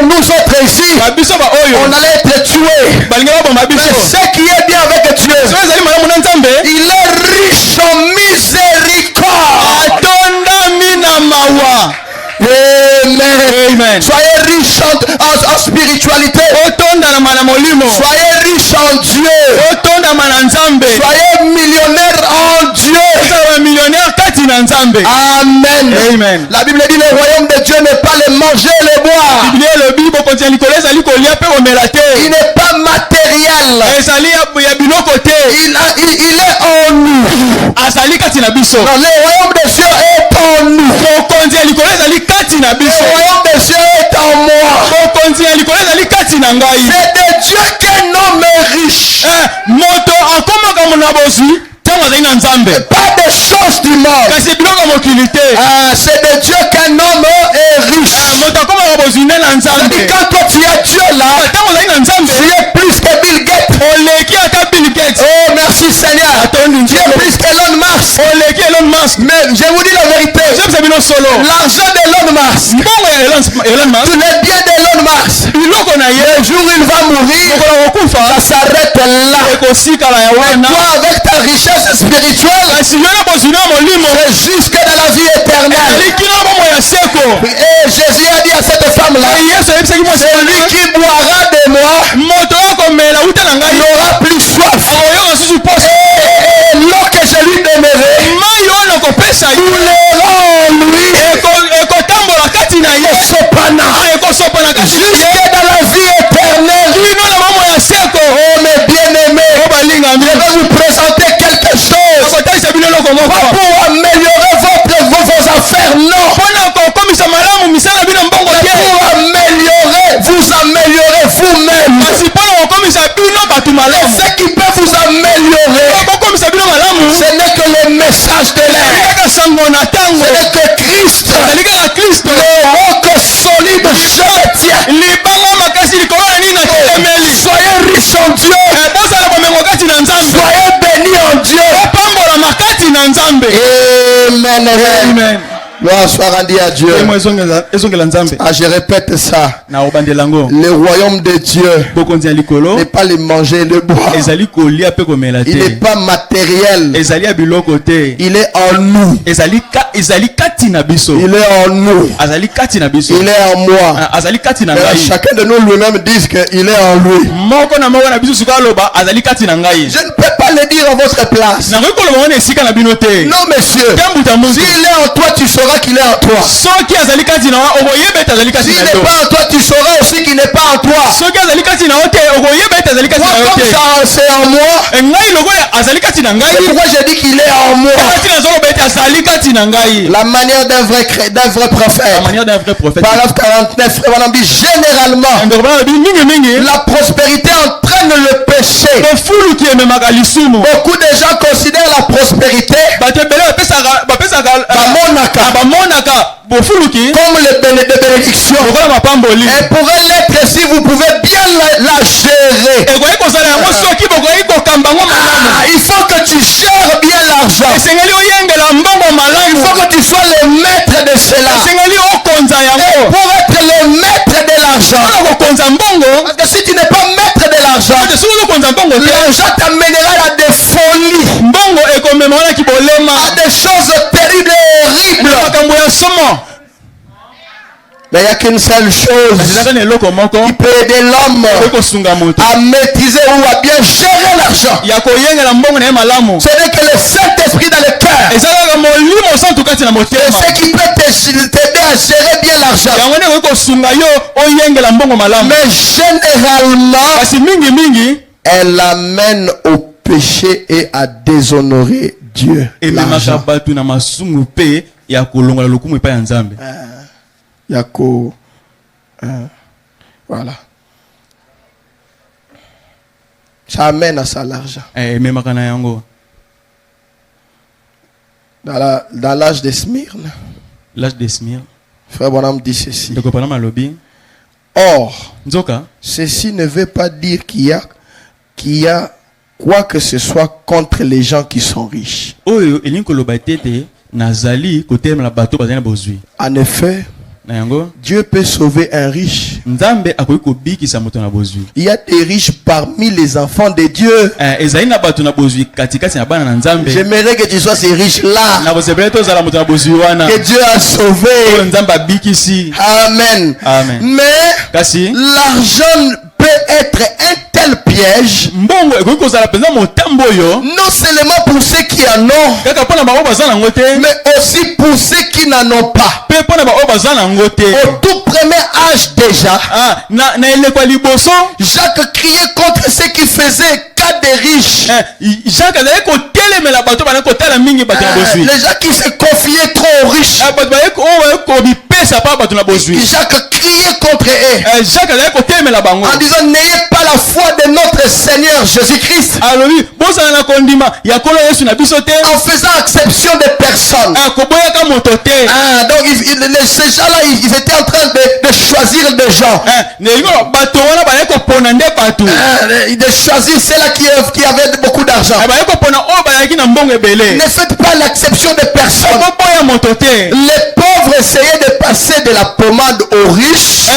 nous autres ici, on allait être tués. Mais ce qui est bien avec Dieu, il est riche en miséricorde. Amen. Soyez riches en spiritualité. Soyez riches en Dieu. Soyez millionnaires en Dieu. Amen. Amen. La Bible dit le royaume de Dieu n'est pas le manger et le boire. Il n'est pas matériel. Il est en nous. Non, le royaume de Dieu est en nous. Le royaume de Dieu est en moi. C'est de Dieu qu'un homme est riche. Pas des choses du monde. C'est de Dieu qu'un homme est riche. C'est-à-dire quand toi tu as Dieu là, tu es plus que Bill Gates. Oh merci Seigneur. Tu es plus qu'Elon Musk. Mais je vous dis la vérité. L'argent d'Elon Musk, tous les biens d'Elon Musk, le jour où il va mourir, ça s'arrête là. Mais toi avec ta richesse spirituelle, c'est jusque dans la vie éternelle. Et Jésus a dit à cette femme-là, celui qui boira de moi n'aura plus soif. Et l'eau que je lui donnerai coulera en lui jusque dans la vie éternelle. Oh mes bien-aimés, je vais vous présenter quelque chose pour améliorer vos affaires. Non, pour améliorer vous-même. Et ce qui peut vous améliorer, ce n'est que le message de l'air. Ce n'est que Christ, le roc solide, je le tiens. Soyez riches en Dieu. Soyez bénis en Dieu. Amen. Amen. Gloire soit rendue à Dieu. Ah, je répète ça. Le royaume de Dieu n'est pas le manger et le boire. Il n'est pas matériel. Il est en nous. Il est en nous. Il est en moi. Chacun de nous lui-même dit qu'il est en lui. Je ne peux pas le dire à votre place. Non, monsieur. S'il est en toi, tu seras sauras qu'il est en toi. soki azali kati na yo okoyeba ete azali kati S'il na n'est yo pas en toi, tu sauras aussi qu'il n'est pas en toi. soki azali kati na yo te okoyeba ete azali kati Moi, na yo comme te ça, c'est en moi. ngai lokola azali kati na ngai C'est pourquoi j'ai dit qu'il est en moi. kati nazoloba ete azali kati na ngai La manière d'un vrai prophète. la manière d'un vrai prophète Paragraphe 49, frère Banambi, généralement, ndeko bana bibi mingi la prospérité entraîne le péché. bofuluki ememaka lisumu Beaucoup de gens considèrent la prospérité bato ebele bapesaka bamonaka bofuluki comme les bénédictions. lokola mapamboli Et pourrait l'être si vous pouvez bien la gérer. ekoki kozala yango soki bokoki kokamba yango malamu Il faut que tu gères bien l'argent. esengeli oyengela mbongo Il malamu faut que tu sois le maître de cela. esengeli okonza Et yango pour être le maître de l'argent, mpona kokonza mbongo parce que si tu n'es pas maître de l'argent, ete soki ozokonza mbongo te l'argent t'amènera à des folies, mbongo ekomema wana kibolema à des choses terribles et horribles. makambo ya somo Mais il n'y a qu'une seule chose ezalaka na eloko moko qui peut aider l'homme okoki kosunga moto à maîtriser ou à bien gérer l'argent. ya koyengela mbongo na ye malamu Ce n'est que le Saint-Esprit dans le cœur. eza kaka molimo osantu kati na C'est motema ce qui peut t'aider à gérer bien l'argent. yango nde okoki kosunga yo oyengela mbongo malamu Mais généralement, kasi mingi elle amène au péché et à déshonorer Dieu. ememaka L'argent. bato na masumu mpe ya kolongola lokumu epai ya nzambe Yako. Voilà. Ça amène à ça l'argent. ememaka na yango Dans l'âge de Smyrne, l'âge de smir frère Bonham dit ceci. ndeko pana malobi Or, nzoka ceci ne veut pas dire qu'il y a quoi que ce soit contre les gens qui sont riches. oyo elingi koloba tete nazali kotelemela bato bazali na bozwi En effet, na yango Dieu peut sauver un riche. nzambe akoki kobikisa moto na bozwi Il y a des riches parmi les enfants de Dieu. ezali na bato na bozwi katikati na bana na nzambe J'aimerais que tu sois ces riches-là na bosepele tozala moto na bozwi wana que Dieu a oyo sauvé. nzambe abikisi Amen. Amen. Mais kasi l'argent peut être un tel piège, mbongo ekoki kozala mpenza motambo oyo non seulement pour ceux qui en ont, kaka mpo na bango baza nango te mais aussi pour ceux qui n'en ont pas. mpe mpo na bango baza nango te Au tout premier âge déjà, na eleko ya liboso Jacques criait contre ceux qui faisaient cas des riches. jacques azali kotelemela bato bazali kotala mingi bato na bozwi Les gens qui se confiaient trop aux riches. bato oyo kobipesa mpa bato na bozwi Jacques criait contre eux jacques azali kotelemela bango en disant n'ayez pas la foi de notre Seigneur Jésus-Christ, alobi bozala na kondima ya nkolo yesu na biso te en faisant exception de personnes. koboyaka moto te Donc ces gens-là, ils étaient en train de choisir des gens. nelingo bato wana bazali kopona nde bato De choisir ceux-là qui avaient beaucoup d'argent. bazali kopona oyo bazalaki na mbongo ebele Ne faites pas l'exception de personnes. koboya moto te Les pauvres essayaient de passer de la pommade aux riches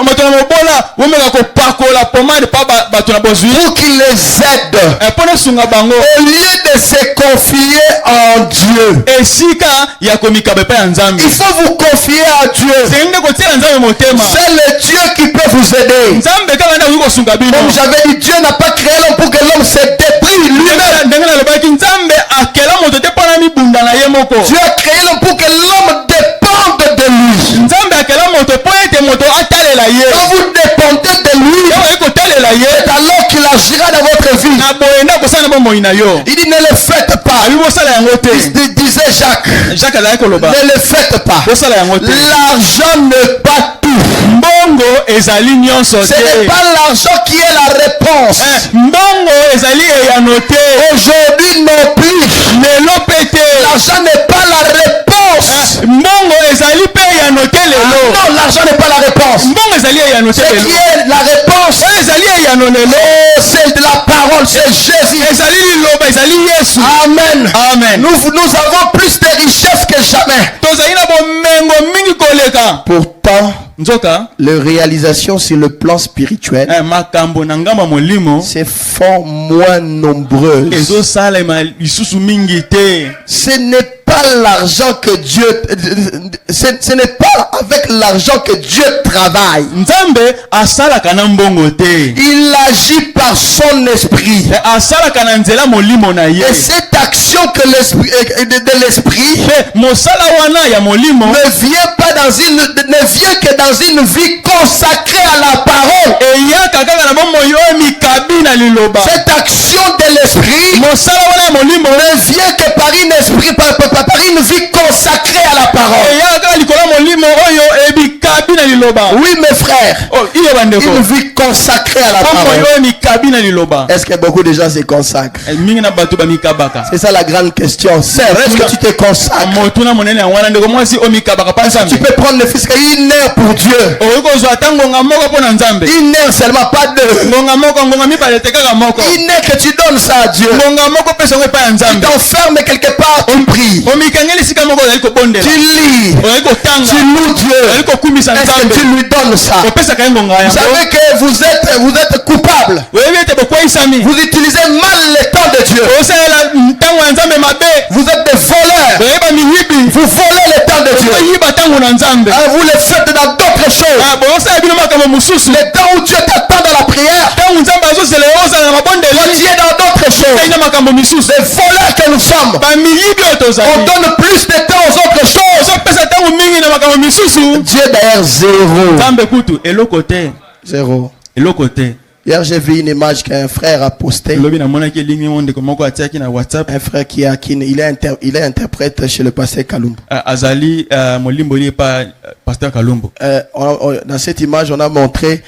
moto na mobola bomeka kopakola pomade mpa bato na bozwi pour qu'ils les aident mpo na esunga bango au lieu de se confier en Dieu. esika ya komikaba epai ya nzambe Il faut vous confier à Dieu. sengi nde kotiela nzambe motema C'est le Dieu qui peut vous aider. nzambe kaka nde akoki kosunga bino Comme j'avais dit, Dieu n'a pas créé l'homme pour que l'homme se débrouille lui-même. ndenge nalobaki nzambe akela moto te mpo na mibunda na ye moko Dieu a créé l'homme pour que l'homme dépende de lui. nzambe akela moto mpo ete moto atalela ye Quand vous dépendez de lui, okoki kotalela ye c'est alors qu'il agira dans votre vie. na boye nde akosala bomoi na yo Il dit ne le faites pas. abi bosala yango te Disait Jacques. jacques azalaki koloba Ne le faites pas. bosala yango te L'argent n'est pas tout. mbongo ezali nyonso Ce n'est te pas l'argent qui est la réponse. mbongo ezali eyano te Aujourd'hui non plus. lelo mpe te L'argent n'est pas la réponse. mbongo ezali mpe eyano te lelo Non, l'argent n'est pas la réponse. mbongo ezali eyano te Ce qui lelo est la réponse, oyo ezali eyano lelo c'est de la parole, c'est Jésus. ezali liloba ezali yesu Amen. amen Nous avons plus de richesses que jamais. tozali na bomengo mingi koleka Pourtant, nzoka leur réalisation sur le plan spirituel makambo na ngamba molimo se font moins nombreuses. ezosala lisusu mingi te. Ce n'est pas l'argent que Dieu, ce n'est pas avec l'argent que Dieu travaille. Nzambe asalaka na mbongo te. Il agit par son esprit. Asalaka na nzela molimo na ye. Et cette action que l'esprit de l'esprit mosala wana ya molimo ne vient pas dans une, ne vient que dans une vie consacrée à la parole. eyaka kaka na bomoi oyo mikabi na liloba. Cette action de l'esprit mosala wana ya molimo ne vient que par une esprit, par une vie consacrée à la parole. eyaka kaka likolo ya molimo oyo ebikabi na liloba. Oui, mes frères, iyo bandeko une vie consacrée à la bomoi parole. oyo mikabi na liloba. Est-ce que beaucoup de gens se consacrent? mingi na bato bamikabaka. C'est ça la grande question. Sœur, est-ce que tu te consacres? motuna monene ya wana ndeko mwasi o mikabaka pa nzambe. Tu peux prendre ne fût-ce qu'une heure pour Dieu. okoki kozwa ata ngonga moko mpo na nzambe. Une heure seulement, pas deux. ngonga moko ngonga mibale te kaka moko. Une heure que tu donnes ça à Dieu. ngonga moko pesa ngo epai ya Tu nzambe. t'enfermes quelque part, tu pries. omikangeli esika moko ozali kobondela. Tu lis. ozali kotanga. Tu loues Dieu. ozali kokumisa Est-ce que nzambe. tu lui donnes ça? opesaka ye ngonga Vous yango. savez que vous êtes coupable. oyebi ete bokweyisami. Vous utilisez mal le temps de Dieu. osalela ntango ya nzambe mabe. Vous êtes des voleurs. boyeba miyibi. Vous volez le temps de Dieu. oyiba ntango na nzambe. Vous le faites dans d'autres choses. bosala bino makambo mosusu. Le temps où Dieu t'attend dans la prière, ntango nzambe azosela yo osala na mabondeli. tu es dans d'autres choses. na makambo misusu. Les voleurs que nous sommes, bamiyibi oyo tozali. on donne plus de temps aux autres choses. ozopesa ntango mingi na makambo misusu. Dieu d'ailleurs zéro. nzambe kutu eloko te. Zéro. eloko te. Hier j'ai vu une image qu'un frère a postée. lobi namonaki elingi mo ndeko moko atiaki na whatsapp. Un frère qui il est interprète chez le pasteur Kalumbo. azali molimboli epa pasteur Kalumbo. Dans cette image, on a montré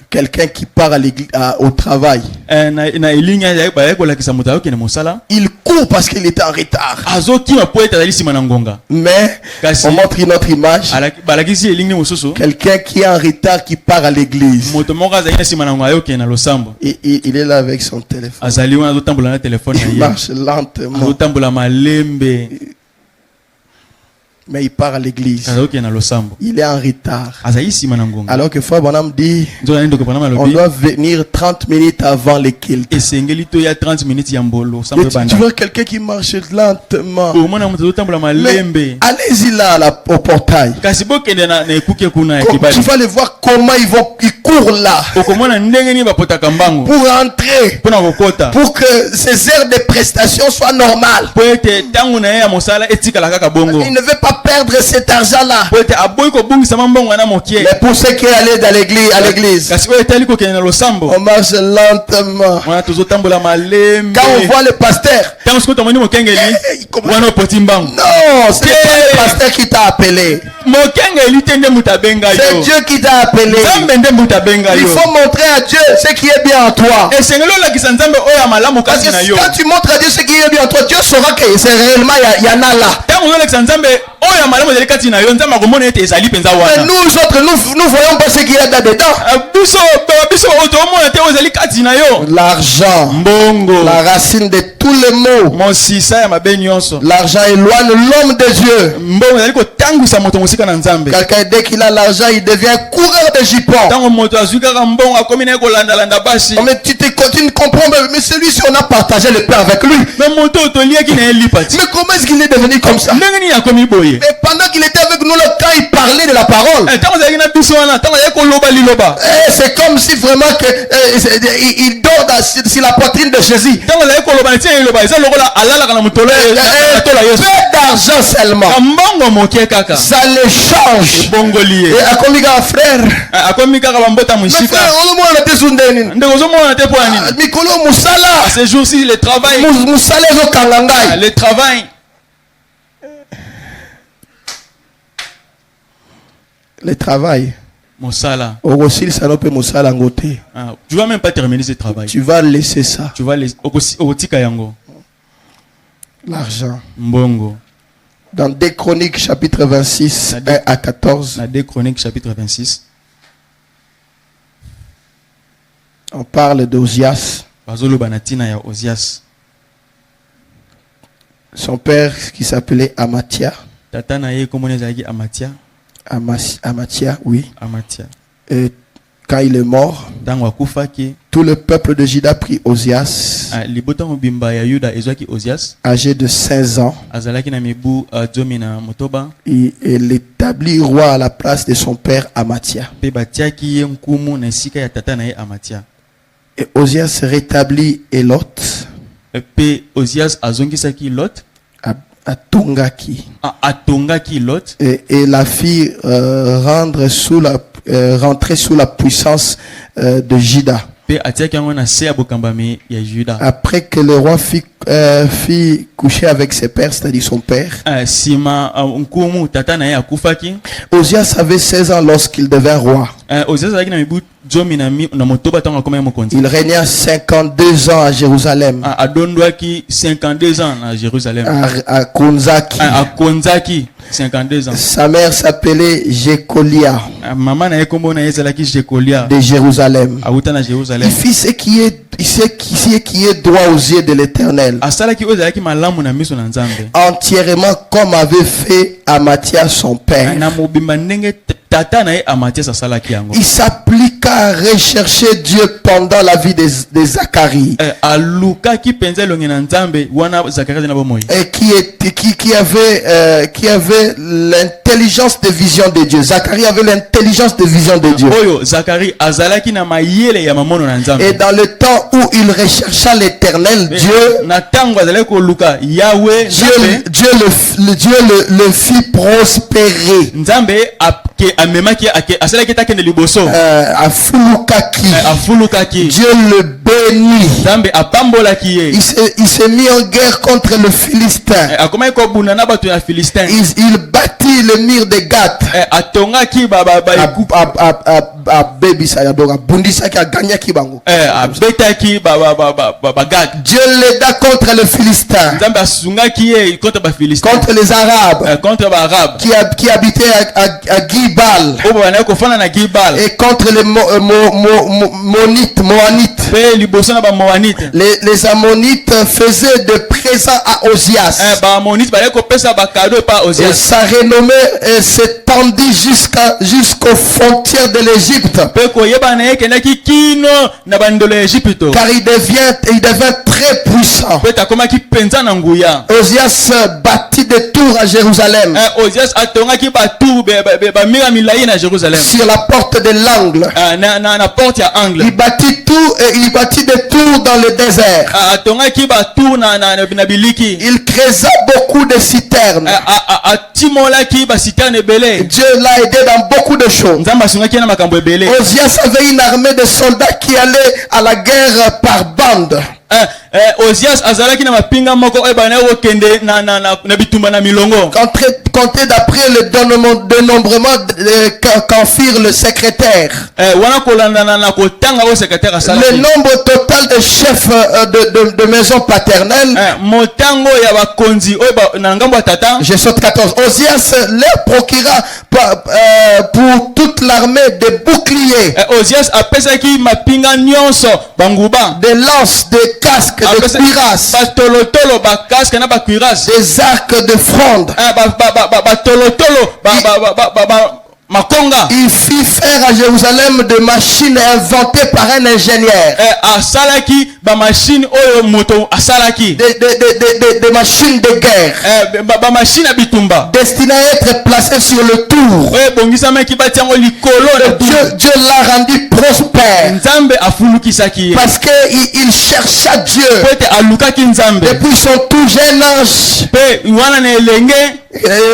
quelqu'un qui part à l'église, au travail. na elingi ayaki kolakisa moto ayokende mosala. Il court parce qu'il était en retard. azokima po ete azali nsima na ngonga. Mais on montre une autre image. balakisi elingi mosusu. Quelqu'un qui est en retard qui part à l'église. moto moko azali na nsima na ngonga ayokende na losambo. Il est là avec son téléphone. azali wana azotambola na telefone na Il ye. marche lentement. azotambola malembe. Mais il part à l'église. azokende na losambo. Il est en retard. azali nsima na ngonga. Alors que Frère Bonhomme dit, nzokana ndeko Branham on alobi. doit venir 30 minutes avant le culte. esengeli to ya 30 minutes ya mbolo Et sambo tu banda. vois quelqu'un qui marche lentement. omona moto azotambola Mais malembe. allez-y là, au portail. kasi bokende na ekuke kuna ya Tu kibali. vas les voir comment ils courent là. okomona ndenge nini bapotaka mbangu. Pour entrer. mpona kokota. Pour que ces heures de prestation soient normales. po ete ntango na ye ya mosala etikala kaka bongo. Il ne veut pas perdre cet argent-là. po ete aboyi kobungisama mbongo wana mokie. Mais pour ceux qui allaient dans l'église, à l'église, kasi oyo etali kokende na losambo. on marche lentement. wana tozotambola malembe. Quand on voit le pasteur, ntango sikoyo tomoni mokengeli wana opoti mbangu. non, c'est pas le pasteur qui t'a appelé. mokengeli te nde moto abenga C'est yo. Dieu qui t'a appelé. nzambe nde moto abenga Il yo. faut montrer à Dieu ce qui est bien en toi. esengeli olakisa nzambe oyo ya malamu Parce kasi na yo. que quand tu montres à Dieu ce qui est bien en toi, Dieu saura que c'est réellement, il y en a là. ntango ozolakisa nzambe oyo ya malamu ezali kati na yo nzambe akomona ete ezali mpenza Mais wana. nous autres, nous voyons pas ce qu'il y a là-dedans. biso oyo tomona te oyo ezali kati na yo. L'argent, mbongo la racine de tous les maux. mosisa ya mabe nyonso. L'argent éloigne l'homme de Dieu. mbongo ezali kotangwisa moto mosika na nzambe. Quelqu'un, dès qu'il a l'argent, il devient coureur de jupons. ntango moto azwi kaka mbongo akomi na ye kolandalanda basi. Mais tu ne comprends pas. Mais celui-ci, on a partagé le pain avec lui. me moto oyo toliaki na ye lipati. Mais comment est-ce qu'il est devenu comme ça? ndenge nini akomi boye. Mais pendant qu'il était avec nous, là, quand il parlait de la parole, ntango ozalaki na biso wana ntango azali koloba liloba. c'est comme si vraiment que, il dort sur la poitrine de Jésus. ntango azali koloba na tina liloba eza lokola alalaka na motolo ya tola yesu. Peu d'argent seulement. na mbongo moke kaka. Ça le change. ebongoli ye. Et à comme frère. akomi kaka bambota Mais mosika. frère, on le voit, on était sous une ndeko ozomona te mpo ya nini. Mikolo Moussala. à ce jour-ci le travail. Moussala zo kangangai. le travail. Le travail. mosala. Aussi, ça ne peut Moussala ngoté. Tu vas même pas terminer ce travail. Tu vas laisser ça. Tu vas laisser okotika yango. L'argent. Mbongo. Dans 2 Chroniques chapitre 26 1 à 14. Dans 2 Chroniques chapitre 26. On parle d'Ozias. Bazoloba na tina ya Ozias. Son père qui s'appelait Amathia. Tata na ye komona ezalaki Amathia. Amathia, oui. Amathia. Et quand il est mort, Tango akufaki tout le peuple de Juda prit Osias, libota mobimba ya Yuda ezwaki Ozias âgé de 16 ans, azalaki na mibu zomi na motoba et l'établit roi à la place de son père Amathia. pe batiaki ye nkumu na esika ya tata na ye Amathia. Et Osias rétablit Elot Pe Ozias azongisaki Lot à Tongaki atongaki Lot et la fit rentrer sous la puissance de Juda. pe atiaki yango na se ya bokambami ya Juda. Après que le roi fit coucher avec ses pères, c'est-à-dire son père, Sima nkumu tata na ye akufaki. Osias avait 16 ans lorsqu'il devint roi. Ozias azalaki na mibu zomi na motoba ntango akoma ye mokonzi. Il régna 52 ans à Jérusalem, adondwaki 52 ans na Jérusalem. à Konzaki. akonzaki 52 ans. Sa mère s'appelait Jécolia Maman na ye kombo na ye ezalaki Jekolia de Jérusalem. auta na Jérusalem. Il fit ce qui est droit aux yeux de l'Éternel, asalaki oyo ezalaki malamu na miso na Nzambe entièrement comme avait fait Amathia son père. na mobimba ndenge tata na ye Amathia asalaki yango. Il s'appliqua à rechercher Dieu pendant la vie de Zacharie, alukaki penza elongi na Nzambe wana Zakaria na bomoi et qui avait l'intelligence de vision de Dieu. Zacharie avait l'intelligence de vision de Dieu. oyo Zakari azalaki na mayele ya mamono na Nzambe. Et dans le temps où il rechercha l'Éternel, Dieu na tango azalaki koluka Yahweh Dieu le fit prospérer. Nzambe amemaki asalaki takende liboso afulukaki. Dieu le bénit. Nzambe apambolaki ye. Il s'est mis en guerre contre le Philistin. akomaki kobunda na bato ya Philistin. Il bâtit le mur de Gath. atongaki abetaki bagad. Dieu l'aida contre le Philistin, Nzambe asungaki ye contre Bafilistin, contre les Arabes contre Baarabe qui habitaient à Gibal, oyo banaki kofanda na Gibal, et contre les Moanites. pe liboso na bamoanite. Les Ammonites faisaient de présents à Osias. Bamonite balaki kopesa bakado epa Et Ozias. sa renommée s'étendit jusqu'aux frontières de l'Égypte, Pe koyeba na ye ekendaki kino na bandelo ya Egypto, car il devint très puissant. pe takomaki penza na nguya. Osias bâtit des tours à Jérusalem, Ozias atongaki batour bamira milai na Jérusalem, sur la porte de l'angle. na porte ya angle. Il bâtit des tours dans le désert. Atongaki batour na biliki. Il creusa beaucoup de citernes. Atimolaki basiterne ebele. Dieu l'a aidé dans beaucoup de choses. Nzambe asungaki na makambo ebele. Osias avait une armée de soldats qui allaient à la guerre par bande. Ozias azalaki na mapinga moko oyo bana kokende na bitumba na milongo. Comptez d'après le dénombrement qu'en firent le secrétaire. Wana kolandana na kotanga o secrétaire asalaki. Le nombre total de chefs de maison paternelle. Motango ya bakonzi oyo na ngambo ya tata. Je saute 14. Osias leur procura pour toute l'armée des boucliers, Ozias apesaki mapinga nyonso banguba. des lances, des casques, des cuirasses, batolotolo bakaske na bakuiras, des arcs de fronde. batolotolo makonga. Il fit faire à Jérusalem des machines inventées par un ingénieur. Asalaki ba machine oyo moto asalaki. Des machines de guerre. Ba machine à bitumba. Destinées à être placées sur le tour. Oyo bongisa meki batiango likolo de Dieu l'a rendu prospère. Nzambe afulukisaki. Parce que il chercha Dieu. Pete alukaki Nzambe. Depuis son tout jeune âge. Pe wana na elenge.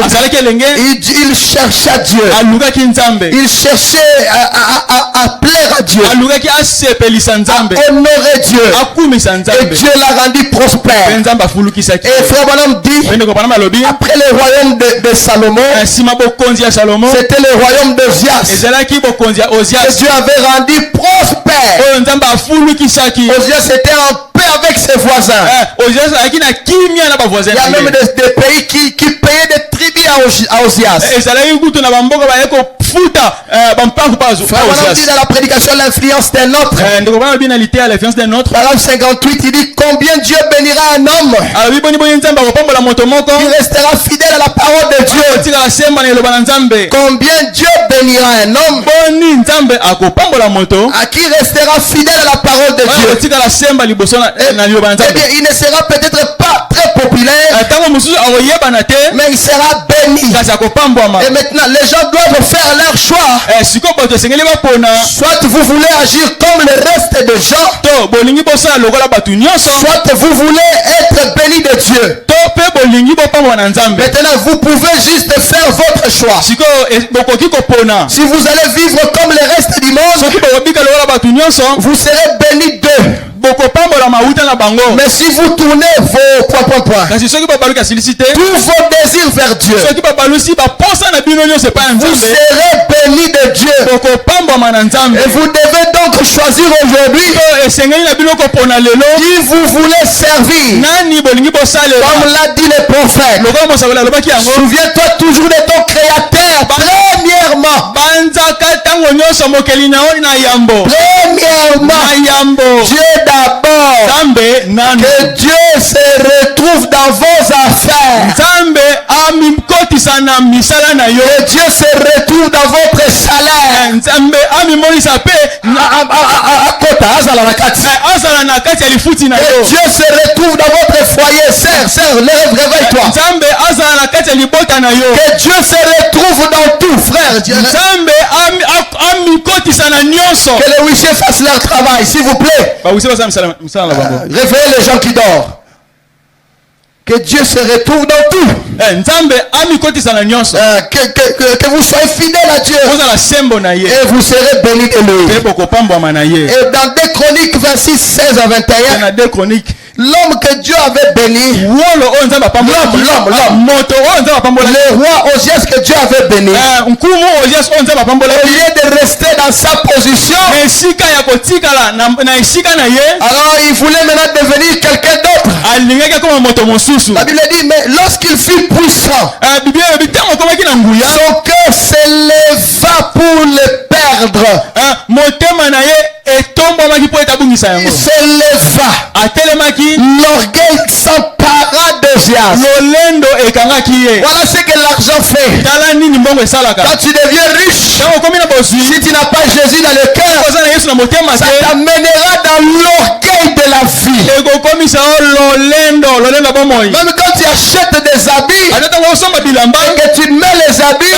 Asalaki elenge. Il chercha Dieu. Alukaki Nzambe. Il cherchait à plaire à Dieu, alukaki asepelisa Nzambe, à honorer Dieu. akumisa Et Nzambe. Dieu l'a rendu prospère. Nzambe afulukisaki. Et frère Branham dit, Pende kopana malobi. après le royaume de Salomon, Sima bokonzi ya Salomo. c'était le royaume d'Osias Ezalaki bokonzi ya que Ozias. Dieu avait rendu prospère. Oyo Nzambe afulukisaki. Osias était en paix avec ses voisins. Ozias azalaki na kimia na Il y a bavoisin. même des pays qui payaient des tribus à Ozias. Frère, dit dans la prédication l'influence d'un autre. Paragraphe 58, il dit combien Dieu bénira un homme qui restera fidèle à la parole de Dieu. Combien Dieu bénira un homme à qui restera fidèle à la parole de Dieu. Eh bien, il ne sera peut-être pas très populaire, mais il sera béni. Et maintenant, les gens doivent faire leur choix. Soit vous voulez agir comme le reste des gens, soit vous voulez être béni de Dieu. Maintenant, vous pouvez juste faire votre choix. Si vous allez vivre comme le reste du monde, vous serez béni d'eux. Mais si vous tournez vos tous vos désirs vers Dieu, vous serez béni de Dieu. Et vous devez donc choisir aujourd'hui qui vous voulez servir. Comme l'a dit le prophète, souviens-toi toujours de ton créateur. Premièrement, Dieu d'abord. Que Dieu se retrouve dans vos affaires. Que Dieu se retrouve dans votre salaire. Que Dieu se retrouve dans votre foyer. Sœur, réveille-toi. Que Dieu se retrouve dans tout, frère. Que les wichers fassent leur travail, s'il vous plaît. Réveillez les gens qui dorment. Que Dieu se retrouve dans tout. Que vous soyez fidèles à Dieu. Et vous serez bénis de lui. Et dans 2 Chroniques 26, 16 à 21, l'homme que Dieu avait béni, le roi Ozias que Dieu avait béni, au lieu de rester dans sa position, alors il voulait maintenant devenir quelqu'un d'autre. La Bible dit, mais lorsqu'il fut puissant, son cœur s'éleva pour le perdre. Il s'éleva. L'orgueil s'empara d'Ozias. Voilà ce que l'argent fait. Quand tu deviens riche, si tu n'as pas Jésus dans le cœur, ça t'amènera dans l'orgueil de la vie. Même quand tu achètes des habits et que tu mets les habits,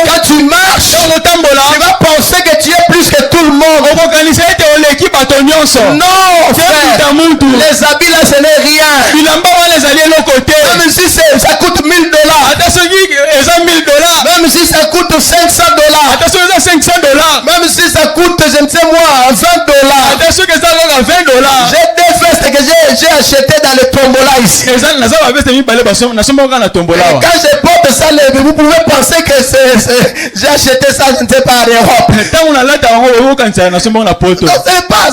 quand tu marches, tu vas penser que tu es plus que tout le monde. Non, frère, les habits là ce n'est rien. Même si ça coûte $1000, même si ça coûte $500, même si ça coûte, je ne sais moi, $20. J'ai des vestes que j'ai achetées dans le tombola ici. Quand je porte ça, vous pouvez penser que j'ai acheté ça, je ne sais pas, en Europe. Non,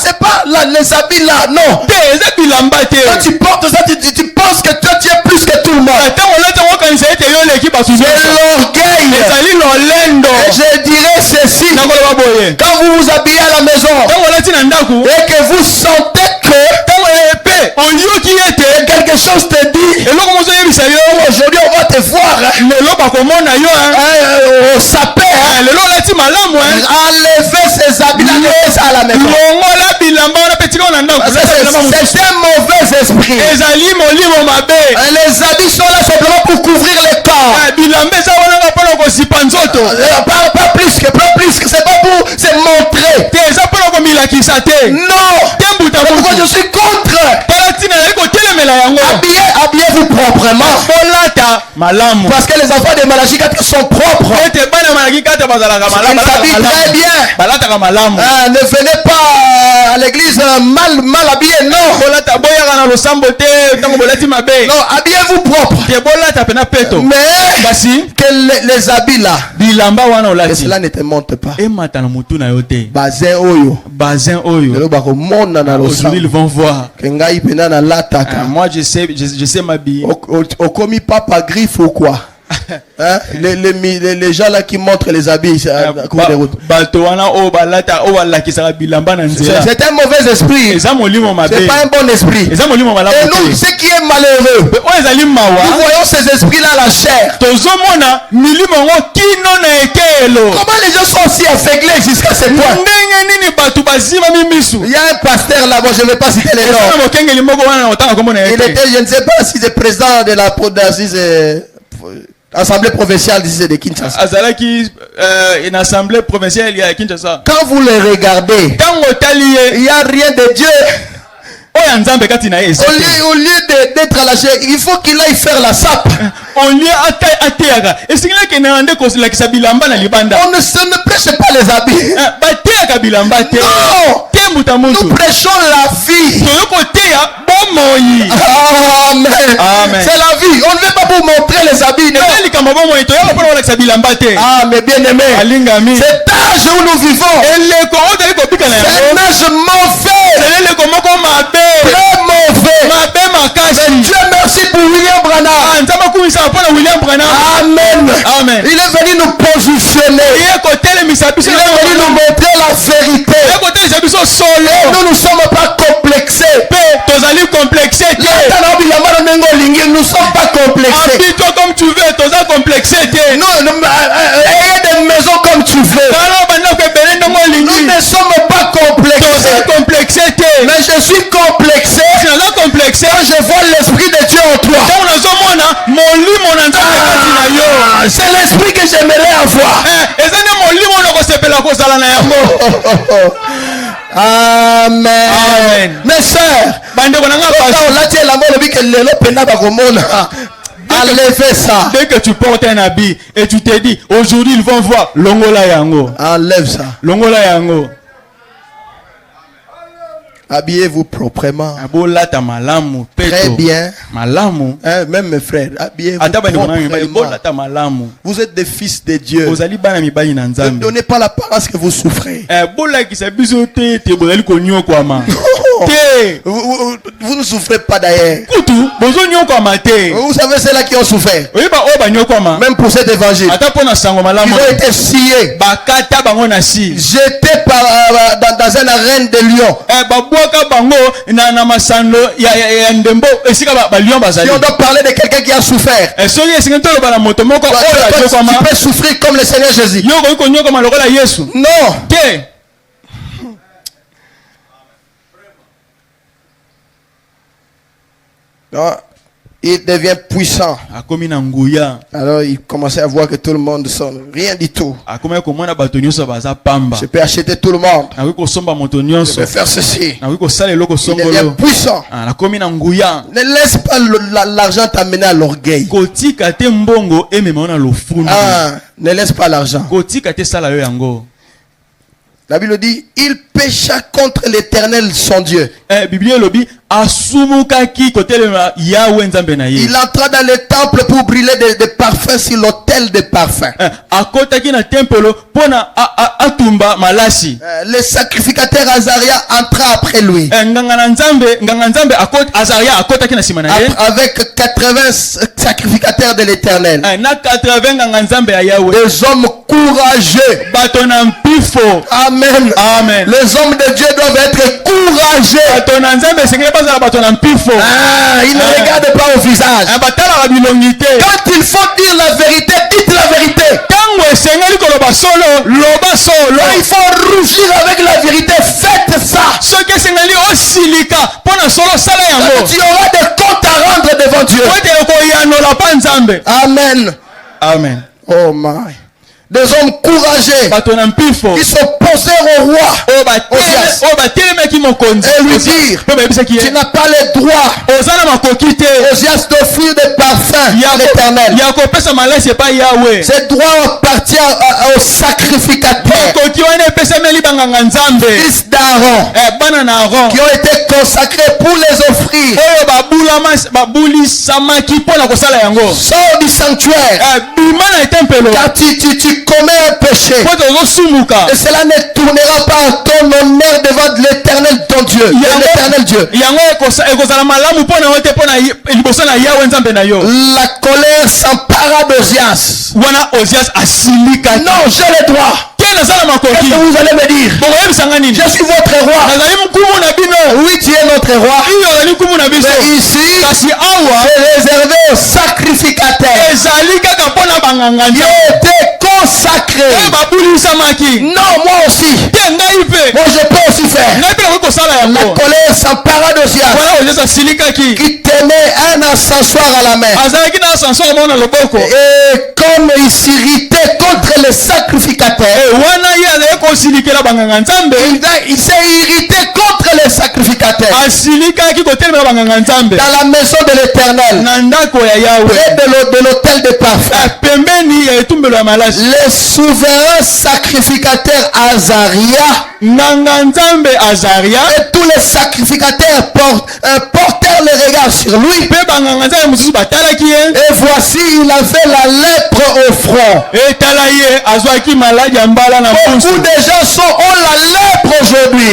c'est pas les habits là, non. Quand tu portes ça, tu penses que toi tu es plus que tout le monde. C'est l'orgueil. Et je dirais ceci, quand vous vous habillez à la maison et que vous sentez que quelque chose te dit, aujourd'hui on va te voir au sapin, enlever ses habits à la maison. C'est un mauvais esprit. Les habits sont là simplement pour couvrir le corps. Pas plus que c'est pas pour se montrer. Non. Pourquoi je suis contre? Habillez-vous proprement. Parce que les enfants de Malachie 4 sont propres. Ils s'habillent très bien. Ne venez pas à l'église mal habillé, non. Non, habillez-vous propre. Mais que les habits là, que cela ne te monte pas. Bazin oyo. Aujourd'hui ils vont voir. Moi je sais m'habiller. Au commis papa griffe ou quoi? Hein? Les gens là qui montrent les habits à la cour des routes. C'est un mauvais esprit. C'est pas un bon esprit. Et nous, ce qui est malheureux, nous voyons ces esprits là à la chair. Comment les gens sont aussi aveuglés jusqu'à ce point? Il y a un pasteur là, bon, je ne vais pas citer les noms. Il était, je ne sais pas si c'est président de la Assemblée provinciale d'ici de Kinshasa. Une assemblée provinciale à Kinshasa. Quand vous les regardez, il n'y a rien de Dieu. Au lieu d'être à la chair, il faut qu'il aille faire la sape. On ne prêche pas les habits. Non. Nous prêchons la vie. Amen. Amen. C'est la vie. On ne veut pas vous montrer les habits. Ah, mais bien aimé, cet âge où nous vivons, c'est un âge mauvais. Très mauvais. Dieu merci pour William Branham. Amen. Amen. Il est venu nous positionner. Il est venu nous montrer la vérité. Nous ne sommes pas complexés. Nous ne sommes pas complexés. Comme tu veux, ayez des maisons comme tu veux. Nous ne sommes pas complexés. Mais je suis complexé quand je vois l'esprit de Dieu en toi. C'est l'esprit que j'aimerais avoir. Amen. Amen. Mes sœurs, enlevez ça. Dès que tu portes un habit et tu te dis aujourd'hui ils vont voir longola yango. Enlève ça. Longola yango. Habillez-vous proprement. Très bien. Malamu. Hein, même mes frères, habillez-vous proprement. Vous êtes des fils de Dieu. Ne donnez pas l'apparence que vous souffrez. Vous ne souffrez pas d'ailleurs. Vous savez ceux-là qui ont souffert. Même pour cet évangile. Ils ont été sciés. Jetés dans une arène de lions. Si on doit parler de quelqu'un qui a souffert, tu peux souffrir comme le Seigneur Jésus. Non. Non. Il devient puissant. Alors il commençait à voir que tout le monde sonne. Rien du tout. Je peux acheter tout le monde. Je peux faire ceci. Il devient puissant. Ne laisse pas l'argent t'amener à l'orgueil. Ne laisse pas l'argent. La Bible dit, il pécha contre l'Éternel son Dieu. Il entra dans le temple pour brûler des parfums sur l'autel des parfums. Le sacrificateur Azaria entra après lui. Avec 80 sacrificateurs de l'Éternel. Des hommes courageux. Amen. Amen. Les hommes de Dieu doivent être courageux. Ils ne regardent pas au visage. Quand il faut dire la vérité, dites la vérité. Il faut rougir avec la vérité. Faites ça. Tu auras des comptes à rendre devant Dieu. Amen. Amen. Oh my. Des hommes courageux qui s'opposèrent au roi et lui dire, tu n'as pas le droit Osias d'offrir des parfums à l'Éternel. Ce droit appartient au sacrificateur, fils d'Aaron, qui ont été consacrés pour les offrir. Sors du sanctuaire, car tu commets un péché, et cela ne tournera pas en ton honneur devant l'Éternel ton Dieu, la colère s'empara d'Ozias. wana Ozias asilika. Non, j'ai le droit. Qu'est-ce que vous allez me dire? Je suis votre roi. Oui, tu es notre roi. Mais ici, c'est réservé aux sacrificateurs. Il était consacré. Non, moi aussi. Moi, je peux aussi faire. La colère s'empara d'Ozias, qui tenait un ascensoir à la main. Et comme il s'irritait contre les sacrificateurs, il s'est irrité contre les sacrificateurs dans la maison de l'Éternel, près de l'autel de parfum. Les souverains sacrificateurs Azaria et tous les sacrificateurs portèrent le regard sur lui. Et voici, il avait la lèpre au front. Beaucoup de gens ont la lèpre aujourd'hui.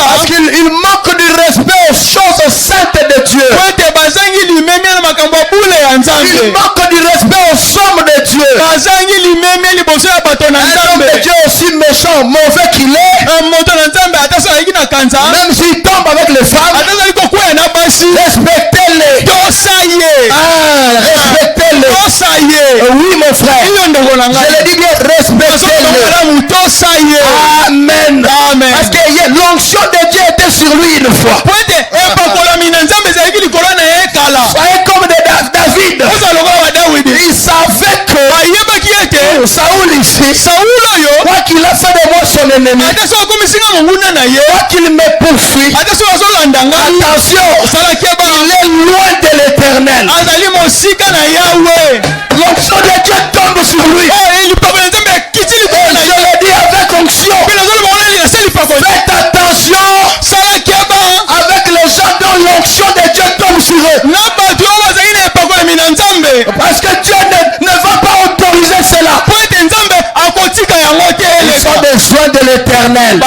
Parce qu'il manque du respect aux choses saintes de Dieu. Il manque du respect aux sommes de Dieu. Un homme de Dieu aussi méchant, mauvais qu'il est, même s'il tombe avec les femmes, respectez-les. Respectez-les. Oui, mon frère. Je le dis bien, respectez-les. Amen. Parce que l'onction de Dieu était sur lui une fois. Soyez comme David. Il savait que Saoul ici, quoi qu'il a fait de moi son ennemi, quoi qu'il me poursuit, attention, il est loin de l'Éternel. L'onction de Dieu tombe sur lui. Et je le dis avec onction. Faites attention avec les gens dont l'onction de Dieu tombe sur eux. Parce que Dieu ne va pas autoriser cela. Ils ont besoin de l'Éternel.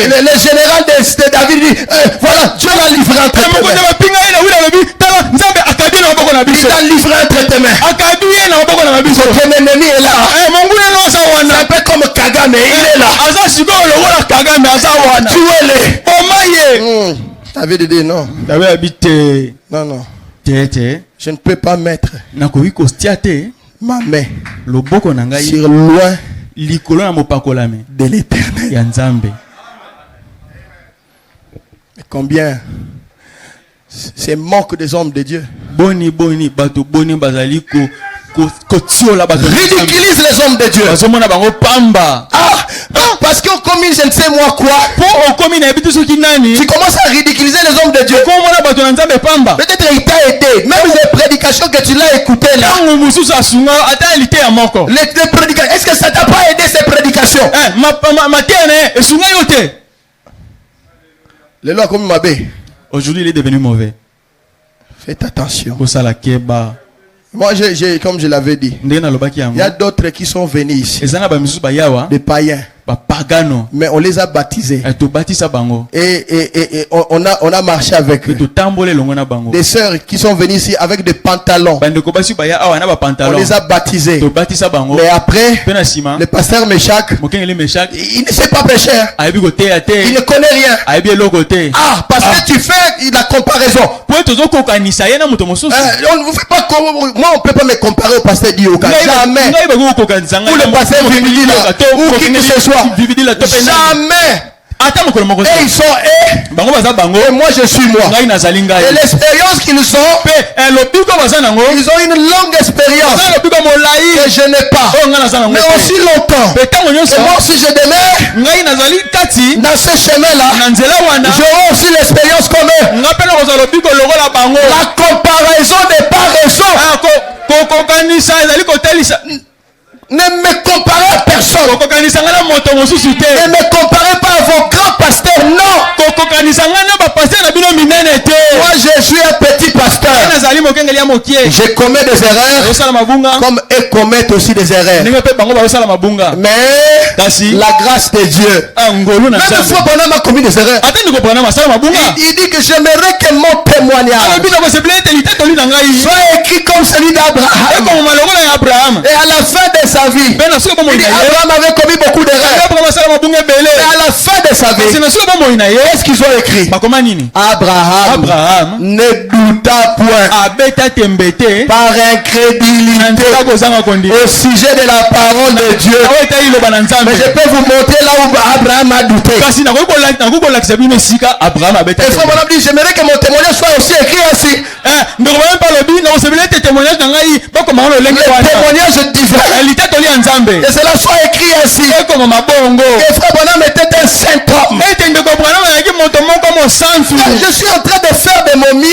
Le général de David dit, voilà, Dieu l'a livré entre tes mains. Il t'a livré entre tes mains. Ton ennemi est là. C'est un peu comme Kagame, il est là. Tuez-les. David dit non. Non. Je ne peux pas mettre ma main sur loin de l'Éternel. Mais combien c'est manque des hommes de Dieu. Ridiculise les hommes de Dieu. Parce qu'on commune je ne sais moi quoi. Tu commences à ridiculiser les hommes de Dieu. Peut-être il t'a aidé. Même les prédications que tu l'as écoutées là. Les prédications. Est-ce que ça t'a pas aidé ces prédications? Le loi comme Mabé. Aujourd'hui il est devenu mauvais. Faites attention. Moi, comme je l'avais dit, il y a d'autres qui sont venus ici, des païens, mais on les a baptisés et on a marché avec eux. Des sœurs qui sont venues ici avec des pantalons, on les a baptisés. Mais après, le pasteur Meshach, il ne sait pas pécher, il ne connaît rien. Parce que tu fais la comparaison. Moi, on ne peut pas me comparer au pasteur Dioka. Jamais. Ou le pasteur Vividila. Ou qui que ce soit. Jamais. Et ils sont et moi je suis moi. Et l'expérience qu'ils ont, ils ont une longue expérience que je n'ai pas. Mais aussi longtemps. Et moi aussi je demeure dans ce chemin-là. J'aurai aussi l'expérience comme eux. La comparaison n'est pas raison. Ne me comparez à personne. Ne me comparez pas à vos grands pasteurs. Non. Moi je je suis un petit pasteur, nazali mokengeli ya mokie je commets des erreurs osala mabunga comme eux commettent aussi des erreurs. ndenge pe bango basala mabunga Mais kasi la grâce de Dieu, ngolu na même nzambe fois Branham a commis des erreurs, ata ndiko bwana masala mabunga il dit que j'aimerais que mon témoignage alobi na kosepela ete litatoli na ngai soit écrit comme celui d'Abraham. ekoma lokola ya abraham Et à la fin de sa vie, mpe na soki bomoi il dit, na ye Abraham avait commis beaucoup d'erreurs. abraham asala mabunga ebele Et à la fin de sa kasi vie, na soki bomoi na ye qu'est-ce qu'ils ont écrit? bakoma nini Abraham ne douta point abeta tembe te par na incrédulité nzela kozanga kondi au sujet de la parole de Dieu. awo eta iloba na nzambe Mais je peux vous montrer là où Abraham a douté. kasi nakoki kolakisa bino esika abraham abeta Et frère Branham dit, j'aimerais que mon témoignage soit aussi écrit ainsi. ndeko bana mpe alobi nakosepela ete témoignage na ngai bakomanga lolenge Le wana témoignage divin. litatoli ya nzambe Et cela soit écrit ainsi. ekoma mabongo Et frère Branham était un saint homme. ete ndeko branham azalaki moto moko mosantu Je suis en train de faire de mon mieux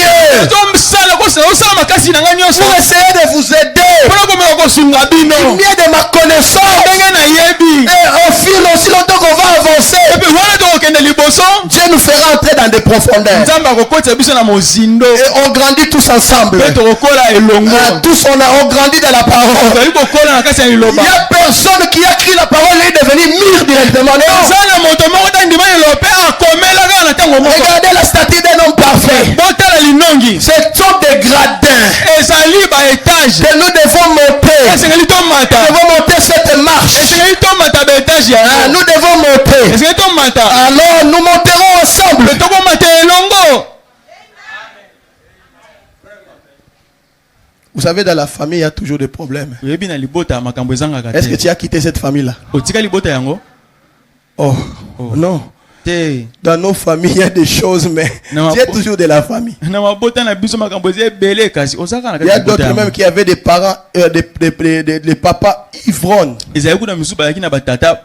osala makasi na ngai nyonso pour essayer de vous aider. mpona komeka kosunga bino Mieux de ma connaissance. ndenge nayebi Et au fil aussi longtemps qu'on va avancer, epe wana tokokende liboso Dieu nous fera entrer dans des profondeurs. nzambe akokotisa biso na mozindo Et on grandit tous ensemble. mpe tokokola elongo Tous on grandit dans la parole. tozali kokola na kasi ya Il liloba n'y a personne qui a écrit la parole et est devenu mûr directement. Non. eza na moto moko ta ndima lelo mpe akomela kaka na ntango moko Regardez la statue d'un homme parfait. botala linongi Ce sont des gradins ezali baetage que nous devons monter. esengeli tomata Nous devons monter cette marche. esengeli tomata baetage yango Nous devons monter. esengeli tomata Alors nous monterons ensemble. tokomata elongo. Vous savez, dans la famille, il y a toujours des problèmes. oyebi na libota makambo ezangaka Est-ce que te tu as quitté cette famille-là? otika libota yango Oh, non. te Dans nos familles, il y a des choses, mais Non, tu es toujours de la famille. na mabota na biso makambo eza ebele kasi ozaka na Il y a kati ya libota d'autres même yango qui avaient des parents, des papas ivrognes. ezali kuna misusu bazalaki na batata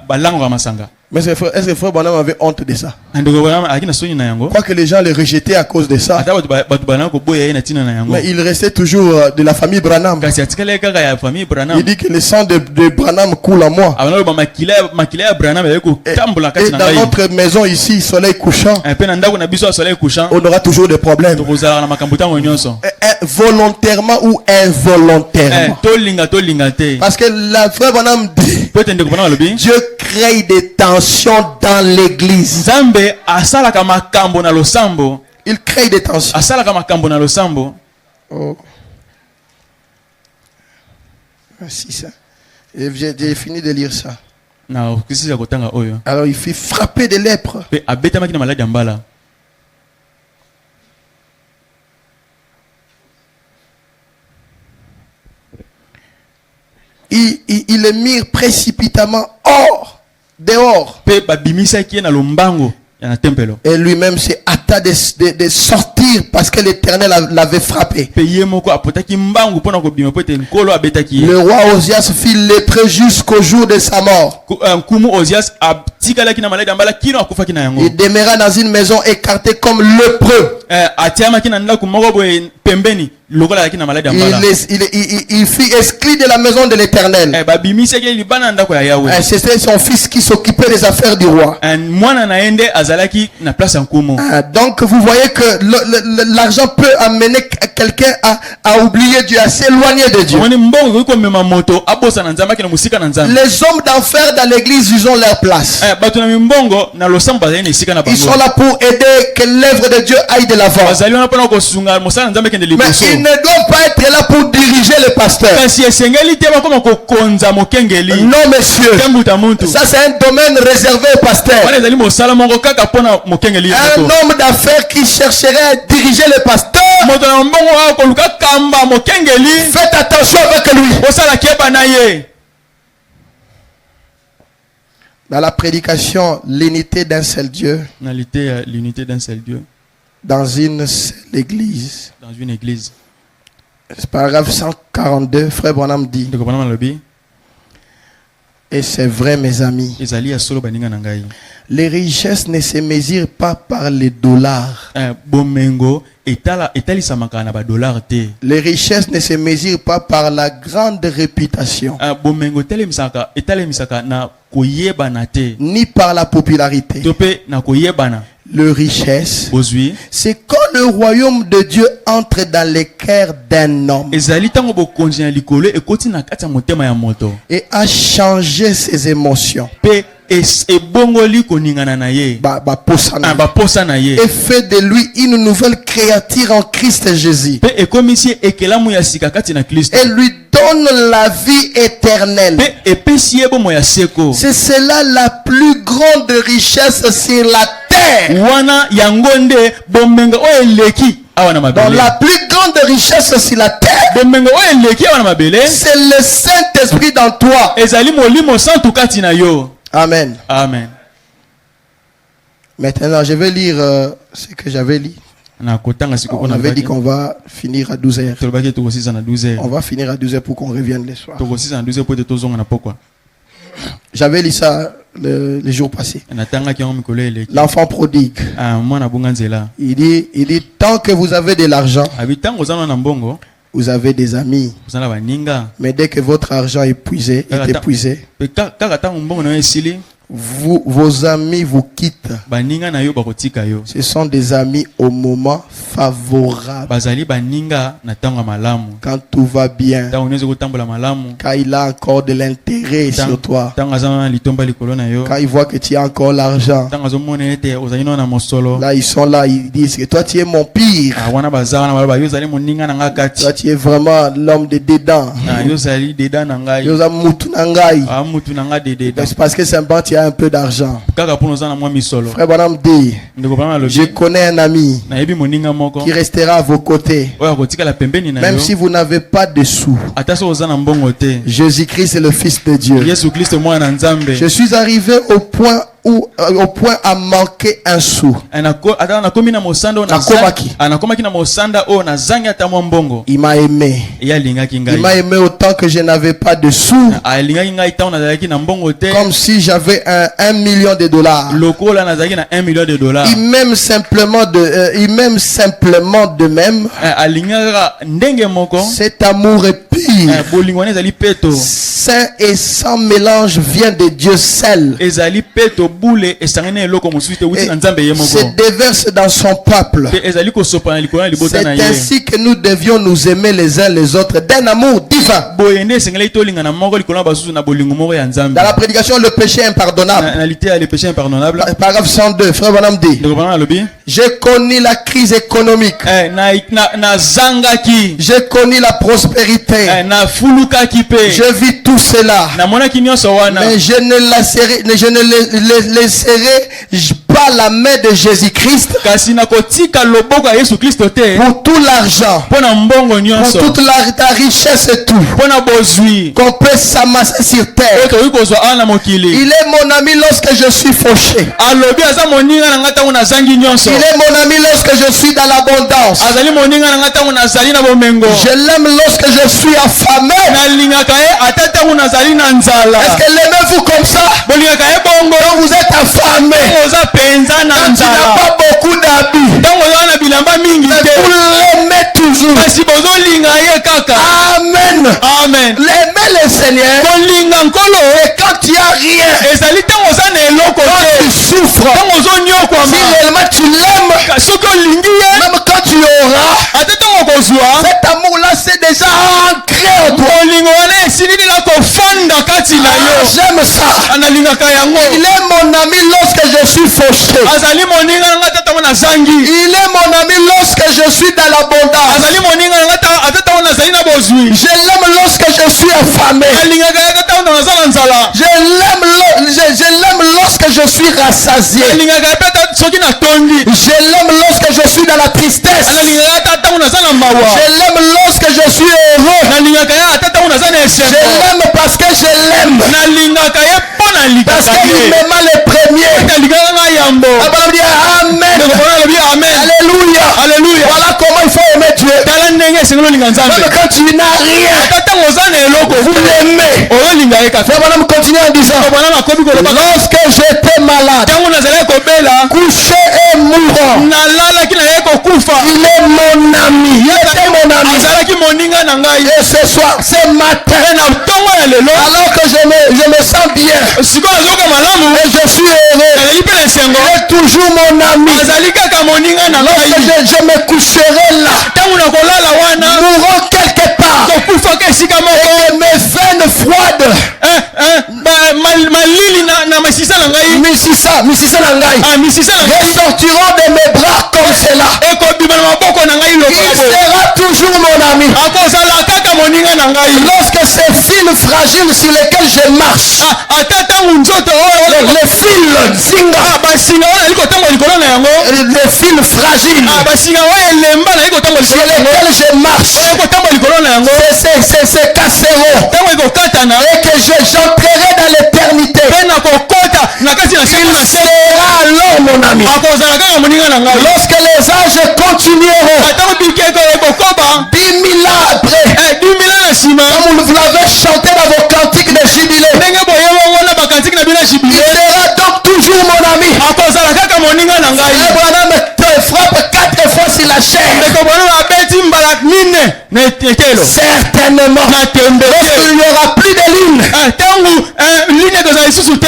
balangaka masanga Mais est-ce que frère Branham avait honte de ça? ndeko bana azalaki na soni na yango Je crois que les gens les rejetaient à cause de ça. ata bato balanga koboya ye na ntina na yango Mais il restait toujours de la famille Branham. kasi atikali kaka ya famille branham Il dit que le sang de Branham coule en moi. abanaloba makila ya branham ezali kotambola Et kati na dans ngai notre maison ici, soleil couchant, mpe na ndako na biso ya soleil couchant on aura toujours des problèmes. tokozalaka na makambo ntango nyonso Volontairement ou involontairement. tolinga te Parce que la frère Branham dit, po ete ndeko bana alobi Dieu crée des tensions dans l'église. nzambe asalaka makambo na losambo Il crée des tensions. asalaka makambo na losambo Oh. Si ça. J'ai fini de lire ça. na okisi ya kotanga oyo Alors il fit frapper de lèpre. mpe abetamaki na maladi ya mbala Ils le mirent précipitamment dehors. mpe babimisaki ye na lombango ya na tempelo Et lui-même s'est hâta de sortir parce que l'Éternel l'avait frappé. mpe ye moko apotaki mbangu mpona kobima po ete nkolo abetaki ye Le roi Osias fit lépreux jusqu'au jour de sa mort. nkumu ozias atikalaki na maladi ya mbala kino akufaki na yango Il demeura dans une maison écartée comme lépreux. atiamaki na ndako moko boye pembeni lokola azalaki na maladi ya mbala Il fut exclu de la maison de l'Éternel. babimisaki libana na ndako ya yawe C'était son fils qui s'occupait des affaires du roi. mwana na ye nde azalaki na place ya nkumu Donc vous voyez que l'argent peut amener quelqu'un à oublier Dieu, à s'éloigner de Dieu. omoni mbongo ekoki komema moto abosana nzambe akina mosika na nzambe Les hommes d'enfer dans l'église, ils ont leur place. bato na mimbongo na losambo bazali na esika na Ils sont bango là pour aider que l'œuvre de Dieu aille de l'avant. bazali wana mpona kosunga mosala na nzambe ekende Mais liboso ils ne doivent pas être là pour diriger le pasteur. kasi esengeli te bakoma kokonza mokengeli Non, monsieur. te mbuta mutu Ça, c'est un domaine réservé au pasteur. wana ezali mosala moko kaka mpona mokengeli Un moko homme d'affaires qui chercherait à diriger le pasteur, moto na mbongo akoluka kamba mokengeli faites attention avec lui. osala keba na ye Dans la prédication, l'unité d'un seul Dieu, na lité l'unité d'un seul Dieu dans une seule église. dans une église C'est paragraphe 142, frère Branham dit, ndeko bana malobi et c'est vrai mes amis, ezali ya solo baninga na ngai les richesses ne se mesurent pas par les dollars. bomengo etalisamaka na badollar te Les richesses ne se mesurent pas par la grande réputation, bomengo etalemisaka na koyebana te ni par la popularité, to mpe na koyebana le richesse, bozwi c'est quand le royaume de Dieu entre dans les cœurs d'un homme ezali tango bokonzi na likolo ekoti na kati ya motema ya moto et a changé ses émotions. pe ebongoli koningana na ye baposa na ye Et fait de lui une nouvelle créature en Christ Jésus. pe ekomisi ekelamu ya sika kati na Kristo Et lui donne la vie éternelle. pe epesi ye bomo ya seko. C'est cela la plus grande richesse sur la terre. Wana yango nde bomenga oyo eleki awa na Donc mabele. la plus grande richesse sur la terre, Bomenga oyo eleki awa na mabele c'est le Saint-Esprit dans toi. ezali molimo santu kati na yo. Amen. Amen. Maintenant, je vais lire ce que j'avais lu. Na kotanga siko On na avait dit qu'on va finir à 12 heures. tolobaki tokosisa na 12h. On va finir à 12 heures pour qu'on revienne le soir. Tokosisa na 12h po te tozonga na pokwa. J'avais lu ça le jour passé. Natangaki yango mikolo eleki. L'enfant prodigue. Ah mwana bunga nzela. Il dit, tant que vous avez de l'argent, Abi tango zana na mbongo, vous avez des amis. ozana baninga. Mais dès que votre argent est épuisé, Pe kaka tango mbongo na yo esili, vos amis vous quittent. baninga na yo bakotika yo. Ce sont des amis au moment favorable. Bazali baninga na tango ya malamu. Quand tout va bien. Tango nyonso kotambola malamu. Quand il a encore de l'intérêt sur toi. Tango azana litomba likolo na yo. Quand il voit que tu as encore l'argent. Tango azomona ete ozali na mosolo. Là, ils sont là, ils disent que toi, tu es mon pire. Ah wana bazana baloba yo zali moninga na nga kati. Toi, tu es vraiment l'homme de dedans. Ah yo zali deda na ngai. Yo za mutu na ngai. Ah mutu na nga deda. C'est parce que simplement tu as un peu d'argent. Kaka pour ozana mwa misolo. Frère Bonhomme dit, Ndeko bana lobi. je connais un ami Na yebi moninga moko. qui restera à vos côtés. Oya kotika la pembeni na yo. Même si vous n'avez pas de sous. Ataso ozana mbongo te. Jésus-Christ est le Fils de Dieu. Yesu Kristo mwana nzambe. Je suis arrivé au point à manquer un sou. Anakomi na mosanda o na zangi ata mwa mbongo. Il m'a aimé. Alingaki ngai. Il m'a aimé autant que je n'avais pas de sous. Alingaki ngai tango nazalaki na mbongo te. Comme si j'avais $1 million. Lokola nazalaki na $1 million. Il m'aime simplement de même. Alingaka ndenge moko. Cet amour est pur. Bolingo ezali peto. Saint et sans mélange vient de Dieu seul. Ezali peto boule esangene eloko mosusu te wuti na nzambe ye moko. Se déverse dans son peuple. Ezali kosopa na likolo na libota na ye. C'est ainsi que nous devions nous aimer les uns les autres d'un amour divin. Boyende esengeli tolinga na moko likolo na basusu na bolingo moko ya nzambe. Dans la prédication le péché impardonnable. Na lité le péché impardonnable. Paragraphe 102, frère Bonhomme dit. J'ai connu la crise économique. Na zangaki. J'ai connu la prospérité. Na fulukaki pe. Je vis tout cela. Na monaki nyonso wana. Mais je ne laisserai pas la main de Jésus-Christ. Kasi na kotika loboko ya Yesu Kristo te. Pour tout l'argent. Pona mbongo nyonso. Pour toute ta richesse et tout. Pona bozwi. Qu'on peut s'amasser sur terre. Il est mon ami lorsque je suis fauché. Alobi aza moninga na ngata una zangi nyonso. Il est mon ami lorsque je suis dans l'abondance. Azali moninga na ngata una zali na bomengo. Je l'aime lorsque je suis affamé. Na lingaka e atata una zali na nzala. Est-ce que l'aimez-vous comme ça? Bolingaka e bongo. Quand vous êtes affamé. Oza penza na nzala. Tu n'as pas beaucoup d'habits. Donc oza na bilamba mingi te. Vous l'aimez toujours. Kasi bozo linga ye kaka. Amen. Amen. L'aimer le Seigneur. Kolinga nkolo. Et quand tu as rien. Ezali tango oza na eloko te. Quand tu souffres. Tango ozo nyokwama. Si réellement tu l'aimes. Soki olingi ye. Même quand tu auras. Ate tango kozwa. Cet amour-là c'est déjà ancré en toi. Kolingo wana esilili na kofanda kati na yo. J'aime ça. Analingaka yango. Il est mon ami lorsque je suis fauché. Azali moninga na ngata tango na zangi. Il est mon ami lorsque je suis dans l'abondance. Azali moninga na ngata atata wana zali na bozwi. Je l'aime lorsque je suis affamé. Alingaka ya tata wana zala nzala. Je l'aime lorsque je suis rassasié. Alingaka ya peta soki na tondi. Je l'aime lorsque je suis dans la tristesse. Alingaka ya tata wana zala mawa. Je l'aime lorsque je suis heureux. Alingaka ya tata wana zala esengo. Je l'aime parce que je l'aime. Alingaka ya pona likaka. Parce qu'il m'aima le premier. Alingaka na yambo. Amen. Amen. Alléluia. Alléluia. Voilà comment il faut aimer Dieu. Tala ndenge esengelo linga nzambe. Même quand tu n'as rien. Tata ngoza na eloko. Vous l'aimez. Oyo linga ye kaka. Voilà, continue en disant. Lorsque j'étais malade. Tango nazala kobela. Couché et mourant. Nalala kina ye kokufa. Il est mon ami. Il était mon ami. Azalaki moninga na ngai. Et ce soir, ce matin, alors que je me sens bien, et et je suis heureux, esengo il est toujours mon ami. azali kaka moninga na ngai Lorsque je me coucherai là, ntango nakolala wana mourant quelque part, tokufaka esika et moko que mes veines froides, malili na masisa na ngai misisa na ngai, misisa na ngai ressortiront de mes bras comme cela. ekobima na maboko na ngai Il lokola sera toujours mon ami. akozala kaka moninga na ngai Lorsque ces fils fragiles sur lesquels je marche, ata ntango nzoto oyo les fils zinga, basinga oyo nali kotambola likolo na yango les fils fragiles basinga oyo elemba nali kotambola sur likolo na yango lesquels je marche, oyo kotambola likolo na yango c'est casseront, ntango ekokatana et que j'entrerai dans l'éternité. mpe nakokota na kati na seli na Il se sera alors mon ami. akozala kaka moninga na ngai Lorsque les âges continueront, ntango bikeko ekokoba 10 000 ans après, 10 000 ans na nsima comme vous l'avez chanté dans vos cantiques de jubilé, ndenge boyebongo na bakantiki na bino il jibile sera donc toujours mon ami. akozala kaka moninga na ngai Abraham te frappe 4 fois sur la chair. ndeko bona babeti mbala mine na etelo Certainement. na tembe Lorsqu'il n'y aura plus de lignes, ntango line ekozala lisusu te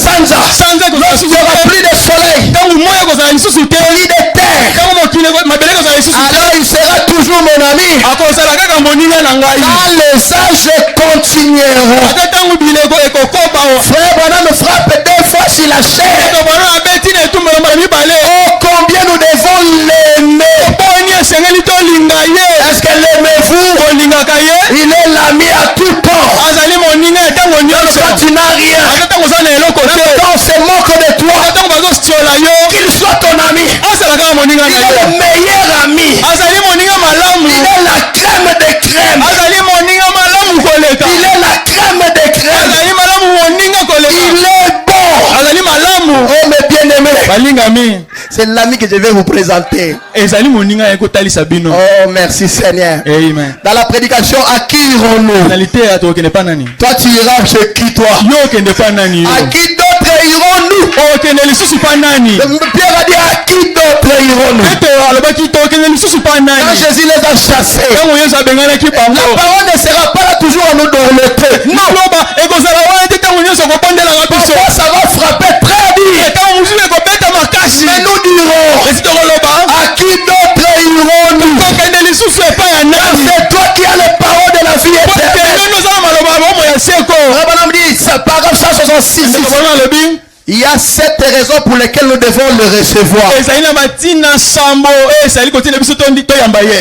sanza, sanza ekozala lorsqu'il lisusu n'y aura te plus de soleil, ntango moya ekozala lisusu te plus de terre, ntango mokili mabele ekozala lisusu te alors il sera toujours mon ami. akozala kaka moninga na ngai Quand les âges continueront, ata ntango bileko ekokoba frère Branham me frappe 2 fois sur la chair. ndeko bona babeti na etumbelo mbala mibale Oh, combien nous devons l'aimer. boni esengeli tolinga ye Est-ce que l'aimez-vous? kolingaka ye Il est l'ami à tout temps. azali moninga ya ntango nyonso Quand tu n'as rien, ata ntango oza na eloko te quand on se moque de toi, ata ntango bazositiola yo qu'il soit ton ami. azala kaka moninga Il na est yo le meilleur ami. azali moninga malamu Il est la crème des crèmes. azali moninga malamu koleka Il est la crème des crèmes. azali malamu moninga koleka Il est bon. azali malamu Oh mes bien-aimés, balingami c'est l'ami que je vais vous présenter. ezali moninga ya kotalisa bino Oh merci Seigneur. amen Dans la prédication, à qui irons-nous? finalité ya tokende pa nani Toi tu iras chez qui toi? yo okende pa nani À yo qui d'autres irons-nous? okende lisusu pa nani Pierre a dit à qui d'autres irons-nous? ete alobaki tokende lisusu pa Quand nani Jésus les a chassés, ntango yesu abenganaki la bango parole ne sera pas là toujours à nous dorloter. Non, loba ekozala wana te ntango nyonso kobondelaka biso parfois ça va frapper très dur. ntango mosusu ekobeta makasi Mais nous dirons, esi tokoloba à qui d'autres irons-nous? tokende lisusu epai ya Car nani c'est toi qui as les paroles de la vie éternelle. nani oza na maloba ya bomo ya seko Rabbanam dit, c'est paragraphe 166. ndekobona alobi Il y a 7 raisons pour lesquelles nous devons le recevoir. ezali na batina sambo ezali kotina biso toyamba ye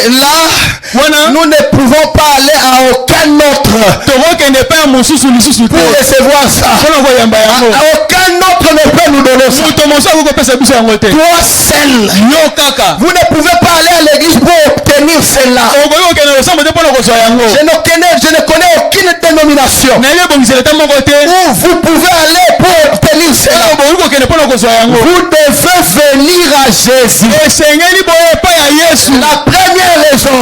Et là, wana nous ne pouvons pas aller à aucun autre tokokende epai ya mosusu lisusu pour te recevoir ça. mpona koyamba yango Aucun autre ne peut nous donner ça. moto mosu akokopesa biso yango te Toi seul. yo kaka Vous ne pouvez pas aller à l'église pour obtenir cela. okoki kokende losambo te mpona kozwa yango Je ne connais aucune dénomination nayebi ebongisela ta moko te où vous pouvez aller pour obtenir cela. bokoki kokende mpona kozwa yango Vous devez venir à Jésus. esengeli boye epai ya yesu La première raison,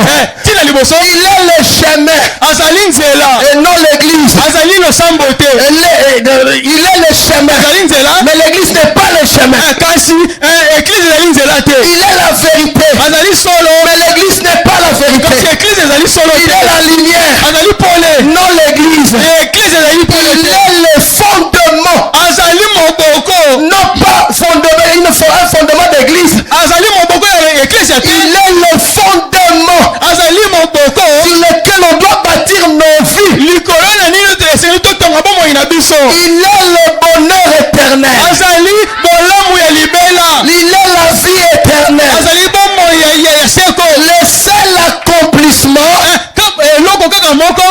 ntina liboso il est le chemin azali nzela et non l'église. azali losambo te Il est le chemin, azali nzela mais l'église n'est pas le chemin. kasi eglize ezali nzela te Il est la vérité, azali solo mais l'église n'est pas la kasi vérité. eglize ezali solo Il te est la lumière, azali pole non l'église. eglize ezali pole Il te est le fondement, azali moboko non pas fondement, un fondement d'église. azali moboko ya eklise te Il est le fondement azali moboko sur lequel on doit bâtir nos vies. likolo na nini esengeli totonga bomoi na biso Il est le bonheur éternel. azali bolamu ya libela Il est la vie éternelle. azali bomoi ya seko Le seul accomplissement eloko kaka moko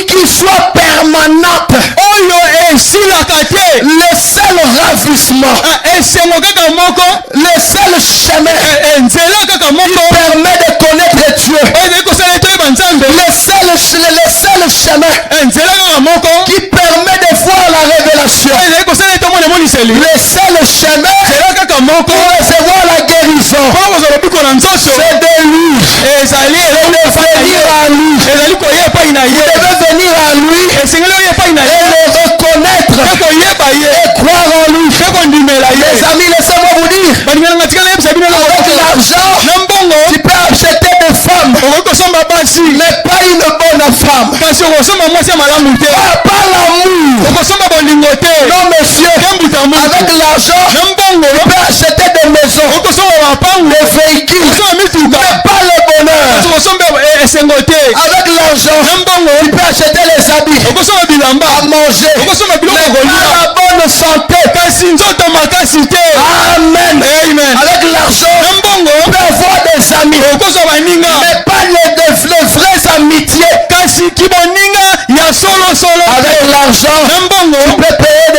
qui soit permanente. oyo esilaka te Le seul ravissement. esengo kaka moko Le seul chemin nzela kaka moko permet de connaître Dieu. oyo ezali kosala etoyeba nzambe Le seul chemin nzela kaka moko qui permet de voir la révélation. oyo ezali kosala etomona emoniseli Le seul chemin nzela kaka moko pour recevoir la guérison. mpona kozwa lobiko na nzoto C'est de lui. ezali Venir à lui. ezali koya epai na ye Vous devez venir à lui esengeli oyo epai na et ye le reconnaître mpe koyeba ye et croire en lui. mpe kondimela ye Les amis, laissez-moi vous dire, balingananga tika nayebisa bino avec l'argent, na mbongo tu peux acheter des femmes, okoki kosomba basi mais pas une bonne femme. kasi okosomba mwasi ya malamu te Pas l'amour l'amour. okosomba bolingo te Non, monsieur. kembuta mutu Avec l'argent, na mbongo tu peux acheter des maisons, okosomba bapangu des véhicules, okosomba mituka mais pas le bonheur. okosomba esengo te Avec l'argent, na mbongo tu peux acheter les habits, okosomba bilamba à manger, okosomba biloko mais pas kolia la bonne santé. kasi nzoto makasi te Amen. amen Avec l'argent, na mbongo tu peux avoir des amis, okozwa baninga mais pas les vraies amitiés. kasi kiboninga ya solosolo Avec l'argent, na mbongo tu peux payer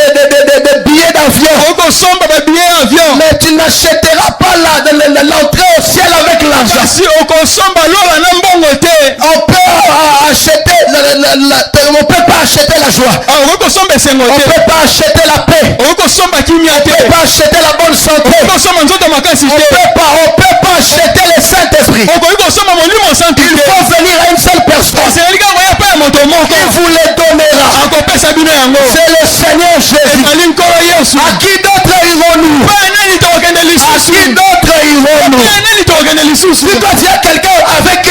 des billets d'avion, okosomba babiye ya avion mais tu n'achèteras pas l'entrée au ciel avec l'argent. kasi okosomba lola na mbongo te On peut acheter, on peut pas acheter la joie. okosomba esengo On te peut pas acheter la paix. okosomba kimia On te peut pas acheter la bonne santé. okosomba nzoto makasi On te peut pas acheter le Saint-Esprit. okoki kosomba molimo santu Il te faut venir à une seule personne. osengeli kaka koya epai ya moto moko Il vous le donnera. akopesa bino yango C'est le Seigneur Jésus. ezali nkolo yesu À qui d'autre irons-nous? mpa nani tokokende À lisusu qui d'autre irons-nous? mpa nani tokokende lisusu Si toi tu as quelqu'un avec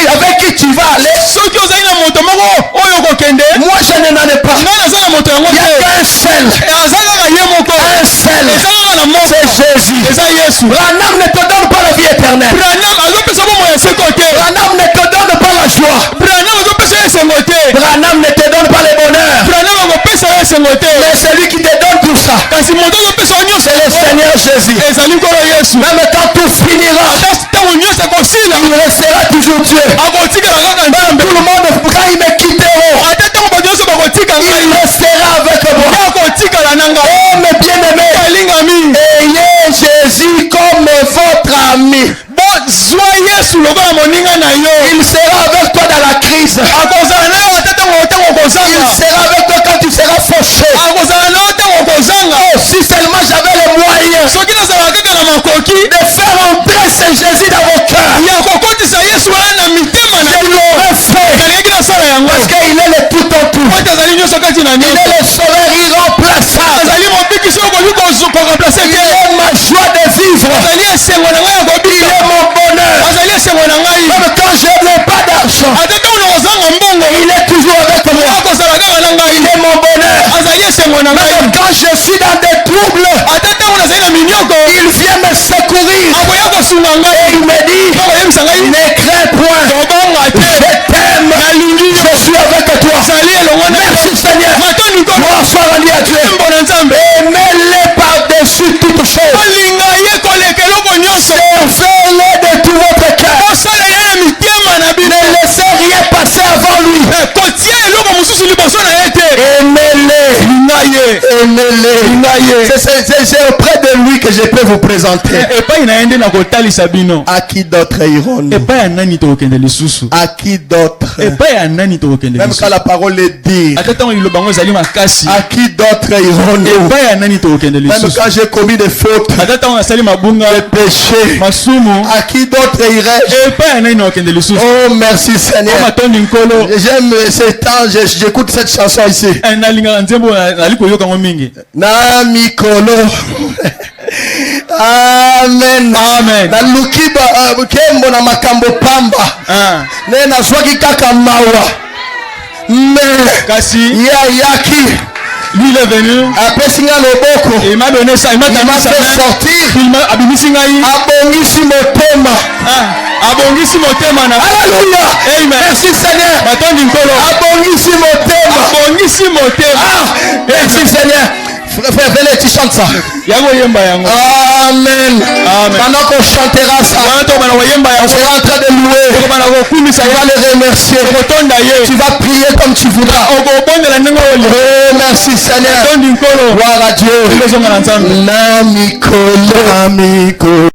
qui tu vas aller, soki ozali na moto moko oyo okokende moi je n'en ai pas. ngai naza na moto yango Il n'y a te qu'un seul. aza kaka ye moko Un seul. eza kaka na moko C'est Jésus. eza yesu Branham ne te donne pas la vie éternelle. branam azopesa bomo ya seko te Branham ne te donne pas la joie. branam azopesa yo esengo te Branham ne te donne pas le bonheur. branam akopesa yo esengo te Mais celui qui te donne tout ça, kasi moto azopesa yo nyonso c'est le Seigneur Jésus. ezali nkolo yesu Même quand tout finira, ata ntango nyonso ekosila il restera toujours Dieu. akotikala kaka nzambe Tout le monde, quand ils me quitteront, ata ntango bato nyonso bakotika il ngai restera avec moi. ye akotikala na ngai Oh mes bien-aimés, alingami ayez Jésus comme votre ami. bozwa yesu lokola moninga na yo Il sera avec toi dans la crise. akozala na yo ata ntango Il okozanga sera avec toi quand tu seras fauché. akozala na yo ntango okozanga Oh, si seulement j'avais les moyens soki nazala kaka na makoki de faire entrer ce Jésus dans vos cœurs, ya kokotisa yesu wana na mitema na je l'aurais fait. nalingaki nasala yango Parce qu'il est le tout en tout. ete azali nyonso kati na Il nyonso est le sauveur irremplaçable. azali mobikisi oyo koki koremplace Il te est ma joie de vivre. azali esengo na ngai ya Il kobika est mon bonheur. azali esengo na ngai Même quand je n'ai pas d'argent, ata ntango nakozanga mbongo il est toujours avec moi. akozala kaka na ngai Il est mon bonheur. azali esengo na ngai Même quand je suis dans des troubles, ata ntango nazali na minioko il vient me secourir. akoya kosunga Et ngai il me dit, akoyebisa ngai ne crains point. tobonga te Je t'aime. nalingi yo Je suis avec toi. zali elongo na Merci Seigneur. matoni nkolo Gloire soit rendue à Dieu. mbo na nzambe Aimez-les par-dessus toutes choses. olinga ye koleka eloko nyonso Servez-les de tout votre cœur. osalela na mitema na bino Ne laissez rien passer avant lui. kotia eloko mosusu liboso na ye te Aimez-les. linga ye Aimez-les. C'est auprès de lui que je peux vous présenter. epai na ye nde na kotalisa bino À qui d'autre irons-nous? epai ya nani tokokende lisusu À qui d'autre? epai ya nani tokokende Même lisusu quand la parole est dit, ata ntango liloba yango ezali makasi à qui d'autre irons-nous? epai ya nani tokokende Même lisusu quand j'ai commis des fautes, ata ntango nasali mabunga des péchés, masumu à qui d'autre irais-je? epai ya nani nakokende lisusu Oh, merci Seigneur. matondi nkolo J'aime ce temps, j'écoute cette chanson ici. nalingaka nzembo nali koyoka yango mingi Na mikolo. Amen. Amen. Na lukiba kembo na makambo pamba. Ne nazwaki kaka mawa. Mais kasi yaki lui il est venu apesi nga loboko. il m'a donné ça il m'a Il m'a donné sa fait main sortir. il m'a abimisi ngai Abongisi motema. abongisi motema na Alléluia. amen Merci Seigneur. matondi nkolo Abongisi motema. abongisi motema Merci Seigneur. Frère, venez, tu chantes ça. yango yemba yango Amen. Amen. Pendant qu'on chantera ça, wana tokobana koyemba on yango sera en train de louer. tokobana kokumisa Tu ye vas les remercier. kotonda ye Tu vas prier comme tu voudras. okobondela ndenge oyo Oh, merci Seigneur. tondi nkolo Gloire à Dieu. tozonga na nzambe Na mikolo.